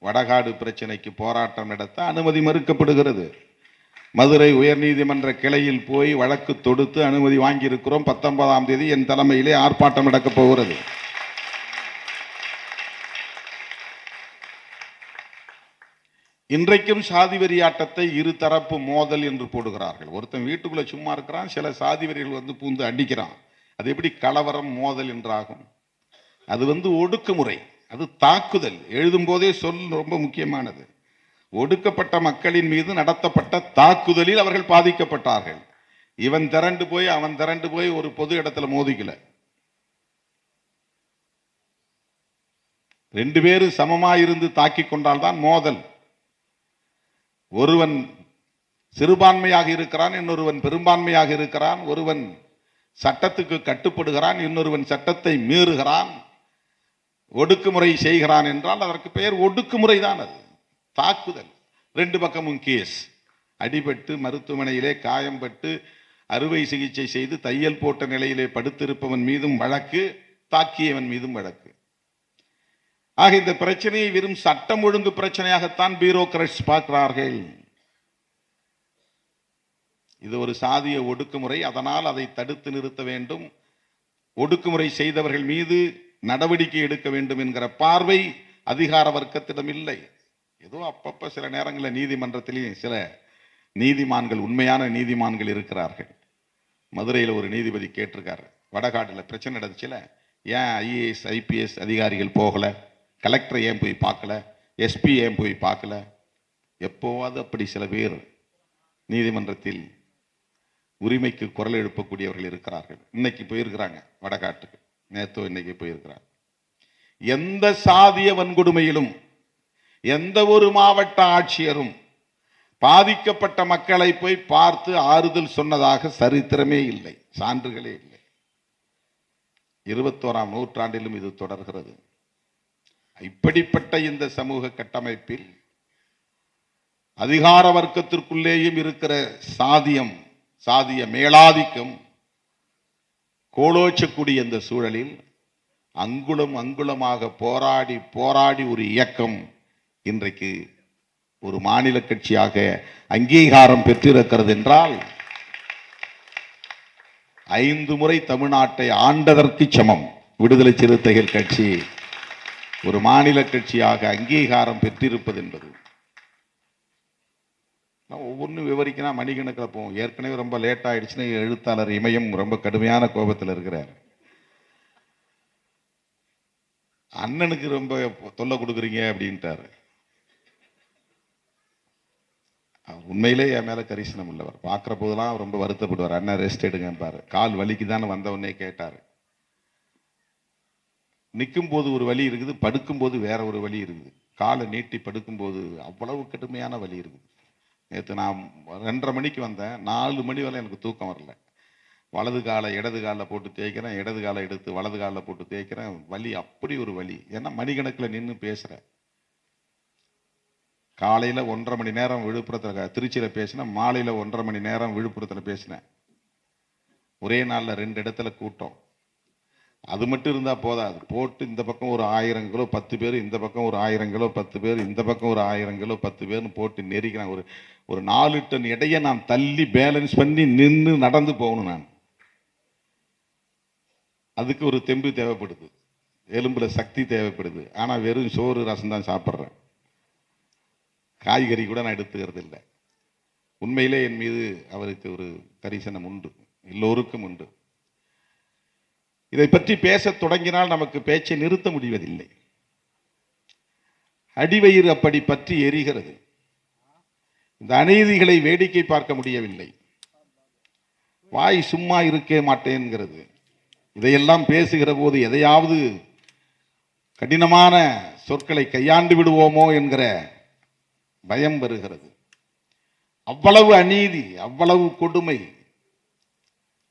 S1: வடகாடு பிரச்சனைக்கு போராட்டம் நடத்த அனுமதி மறுக்கப்படுகிறது. மதுரை உயர்நீதிமன்ற கிளையில் போய் வழக்கு தொடுத்து அனுமதி வாங்கி இருக்கிறோம். 19ஆம் தேதி என் தலைமையிலே ஆர்ப்பாட்டம் நடக்கப் போகிறது. இன்றைக்கும் சாதி வெறியாட்டத்தை இருதரப்பு மோதல் என்று போடுகிறார்கள். ஒருத்தன் வீட்டுக்குள்ள சும்மா இருக்கிறான், சில சாதி வெறிகள் வந்து பூந்து அடிக்கிறான். அது எப்படி கலவரம் மோதல் என்றாகும்? அது வந்து ஒடுக்குமுறை, அது தாக்குதல். எழுதும் போதே சொல் ரொம்ப முக்கியமானது. ஒடுக்கப்பட்ட மக்களின் மீது நடத்தப்பட்ட தாக்குதலில் அவர்கள் பாதிக்கப்பட்டார்கள். இவன் திரண்டு போய் அவன் திரண்டு போய் ஒரு பொது இடத்துல மோதிக்கல. 2 பேரும் சமமாயிருந்து தாக்கி கொண்டால்தான் மோதல். ஒருவன் சிறுபான்மையாக இருக்கிறான், இன்னொருவன் பெரும்பான்மையாக இருக்கிறான். ஒருவன் சட்டத்துக்கு கட்டுப்படுகிறான், இன்னொருவன் சட்டத்தை மீறுகிறான், ஒடுக்குமுறை செய்கிறான் என்றால் அதற்கு பெயர் ஒடுக்குமுறை தான். அது தாக்குதல். 2 பக்கமும் கேஸ். அடிபட்டு மருத்துவமனையிலே காயம்பட்டு அறுவை சிகிச்சை செய்து தையல் போட்ட நிலையிலே படுத்திருப்பவன் மீதும் வழக்கு, தாக்கியவன் மீதும் வழக்கு. ஆக இந்த பிரச்சனையை வெறும் சட்டம் ஒழுங்கு பிரச்சனையாகத்தான் பியூரோக்ராட்ஸ் பார்க்கிறார்கள். இது ஒரு சாதிய ஒடுக்குமுறை, அதனால் அதை தடுத்து நிறுத்த வேண்டும், ஒடுக்குமுறை செய்தவர்கள் மீது நடவடிக்கை எடுக்க வேண்டும் என்கிற பார்வை அதிகார வர்க்கத்திடம் இல்லை. ஏதோ அப்பப்ப சில நேரங்களில் நீதிமன்றத்திலேயும் சில நீதிமான்கள், உண்மையான நீதிமான்கள் இருக்கிறார்கள். மதுரையில் ஒரு நீதிபதி கேட்டிருக்காரு, வடகாட்டில் பிரச்சனை நடந்துச்சுல, ஏன் ஐஏஎஸ் ஐபிஎஸ் அதிகாரிகள் போகல, கலெக்டர் ஏன் போய் பார்க்கல, எஸ்பி ஏன் போய் பார்க்கல? எப்போவாது அப்படி சில பேர் நீதிமன்றத்தில் உரிமைக்கு குரல் எழுப்பக்கூடியவர்கள் இருக்கிறார்கள். இன்னைக்கு போயிருக்கிறாங்க வடகாட்டுக்கு, நேத்தோ இன்னைக்கு போயிருக்கிறார். எந்த சாதிய வன்கொடுமையிலும் எந்த ஒரு மாவட்ட ஆட்சியரும் பாதிக்கப்பட்ட மக்களை போய் பார்த்து ஆறுதல் சொன்னதாக சரித்திரமே இல்லை, சான்றுகளே இல்லை. 21ஆம் நூற்றாண்டிலும் இது தொடர்கிறது. இப்படிப்பட்ட இந்த சமூக கட்டமைப்பில் அதிகார வர்க்கத்திற்குள்ளேயும் இருக்கிற சாதியம், சாதிய மேலாதிக்கம் கோலோச்சக்கூடிய இந்த சூழலில் அங்குலம் அங்குலமாக போராடி போராடி ஒரு இயக்கம் இன்றைக்கு ஒரு மாநில கட்சியாக அங்கீகாரம் பெற்றிருக்கிறது என்றால் 5 முறை தமிழ்நாட்டை ஆண்டதற்கு சமம். விடுதலை சிறுத்தைகள் கட்சி ஒரு மாநில கட்சியாக அங்கீகாரம் பெற்றிருப்பது என்பது ஒவ்வொன்றும் விவரிக்கணும், மணிக்கணக்கில் போவோம். ஏற்கனவே ரொம்ப லேட் ஆயிடுச்சுன்னு எழுத்தாளர் இமயம் ரொம்ப கடுமையான கோபத்தில் இருக்கிறார். அண்ணனுக்கு ரொம்ப தொல்லை கொடுக்குறீங்க அப்படின்ட்டாரு. உண்மையிலே என் மேல கரிசனம் உள்ளவர். பார்க்குற போதெல்லாம் ரொம்ப வருத்தப்படுவார். அண்ணன் ரெஸ்ட் எடுங்கப்பாரு. கால் வலிக்குதான்னு வந்தவொடனே கேட்டார். நிற்கும் போது ஒரு வலி இருக்குது, படுக்கும்போது வேற ஒரு வலி இருக்குது. காலை நீட்டி படுக்கும்போது அவ்வளவு கடுமையான வலி இருக்குது. நேற்று நான் 2:30 மணிக்கு வந்தேன், 4 மணி வரை எனக்கு தூக்கம் வரல. வலது காலை இடது காலில் போட்டு தேய்க்கிறேன், இடது காலை எடுத்து வலது காலில் போட்டு தேய்க்கிறேன். வலி அப்படி ஒரு வலி. ஏன்னா மணிக்கணக்கில் நின்று பேசுகிறேன். காலையில் 1.5 மணி நேரம் விழுப்புரத்தில் திருச்சியில் பேசினேன், மாலையில் 1.5 மணி நேரம் விழுப்புரத்தில் பேசினேன். ஒரே நாளில் 2 இடத்துல கூட்டம். அது மட்டும் இருந்தால் போதாது. போட்டு இந்த பக்கம் ஒரு 1000 கிலோ 10 பேர், இந்த பக்கம் ஒரு 1000 கிலோ 10 பேர், இந்த பக்கம் ஒரு 1000 கிலோ 10 பேர்னு போட்டு நெருக்கிறான். ஒரு 4 டன் எடையை நான் தள்ளி பேலன்ஸ் பண்ணி நின்று நடந்து போகணும். நான் அதுக்கு ஒரு தெம்பு தேவைப்படுது, எலும்புல சக்தி தேவைப்படுது. ஆனால் வெறும் சோறு ரசம் தான் சாப்பிட்றேன், காய்கறி கூட நான் எடுத்துக்கிறது இல்லை. உண்மையிலே என் மீது அவருக்கு ஒரு கரிசனம் உண்டு, எல்லோருக்கும் உண்டு. இதை பற்றி பேச தொடங்கினால் நமக்கு பேச்சை நிறுத்த முடிவதில்லை. அடிவயிறு அப்படி பற்றி எரிகிறது. இந்த அநீதிகளை வேடிக்கை பார்க்க முடியவில்லை. வாய் சும்மா இருக்கே மாட்டேன்கிறது. இதையெல்லாம் பேசுகிற போது எதையாவது கடினமான சொற்களை கையாண்டு விடுவோமோ என்கிற பயம் வருகிறது. அவ்வளவு அநீதி, அவ்வளவு கொடுமை,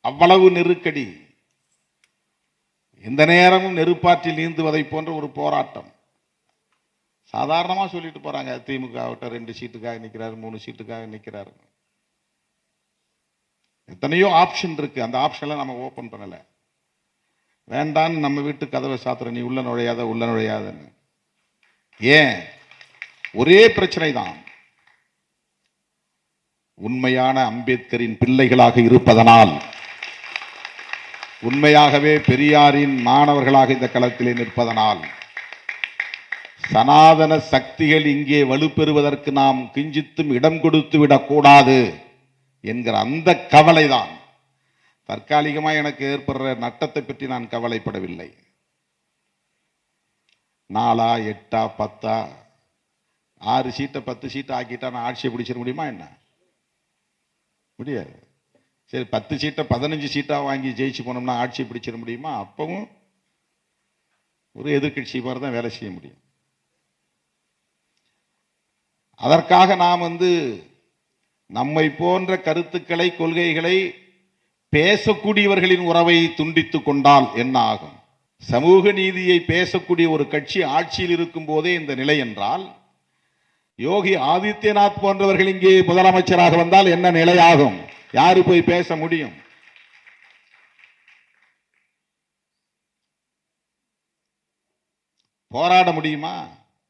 S1: அவ்வளவு நெருக்கடி, எந்த நேரமும் நெருப்பாற்றில் நீந்துவதை போன்ற ஒரு போராட்டம். சாதாரணமாக சொல்லிட்டு போறாங்க, திமுக 2 சீட்டுக்காக நிற்கிறாரு, 3 சீட்டுக்காக நிற்கிறாரு. எத்தனையோ ஆப்ஷன் இருக்கு, அந்த ஆப்ஷன்ல நம்ம ஓபன் பண்ணல. வேண்டான்னு நம்ம வீட்டு கதவை சாத்துற, நீ உள்ள நுழையாத உள்ள நுழையாதன்னு. ஏன்? ஒரே பிரச்சனை தான். உண்மையான அம்பேத்கரின் பிள்ளைகளாக இருப்பதனால், உண்மையாகவே பெரியாரின் மாணவர்களாக இந்த களத்திலே நிற்பதனால், சனாதன சக்திகள் இங்கே வலுப்பெறுவதற்கு நாம் கிஞ்சித்தும் இடம் கொடுத்து விடக்கூடாது என்கிற அந்த கவலைதான். தற்காலிகமாக எனக்கு ஏற்படுற நட்டத்தை பற்றி நான் கவலைப்படவில்லை. 4, 8, 10, 6 சீட்டை 10 சீட்டை ஆக்கிட்டா நான் ஆட்சியை பிடிச்சிட முடியுமா? என்ன முடியாது. சரி, 10 சீட்டை 15 சீட்டா வாங்கி ஜெயிச்சு போனோம்னா ஆட்சியை பிடிச்சிட முடியுமா? அப்பவும் ஒரு எதிர்கட்சி மாதிரி தான் வேலை செய்ய முடியும். அதற்காக நாம் நம்மை போன்ற கருத்துக்களை, கொள்கைகளை பேசக்கூடியவர்களின் உறவை துண்டித்துக் கொண்டால் என்ன ஆகும்? சமூக நீதியை பேசக்கூடிய ஒரு கட்சி ஆட்சியில் இருக்கும் போதே இந்த நிலை என்றால், யோகி ஆதித்யநாத் போன்றவர்கள் இங்கே முதலமைச்சராக வந்தால் என்ன நிலையாகும்? யாரு போய் பேச முடியும்? போராட முடியுமா?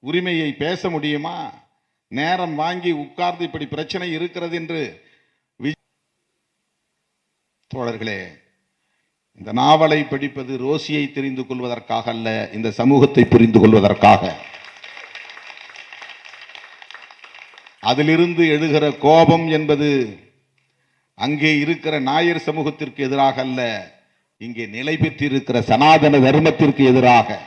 S1: உரிமையை பேச முடியுமா? நேரம் வாங்கி உட்கார்ந்து இப்படி பிரச்சனை இருக்கிறது என்று. தோழர்களே, இந்த நாவலை படிப்பது ரோசியை தெரிந்து கொள்வதற்காக அல்ல, இந்த சமூகத்தை புரிந்து கொள்வதற்காக. அதிலிருந்து எழுகிற கோபம் என்பது அங்கே இருக்கிற நாயர் சமூகத்திற்கு எதிராக அல்ல, இங்கே நிலை பெற்றிருக்கிற சனாதன தர்மத்திற்கு எதிராக.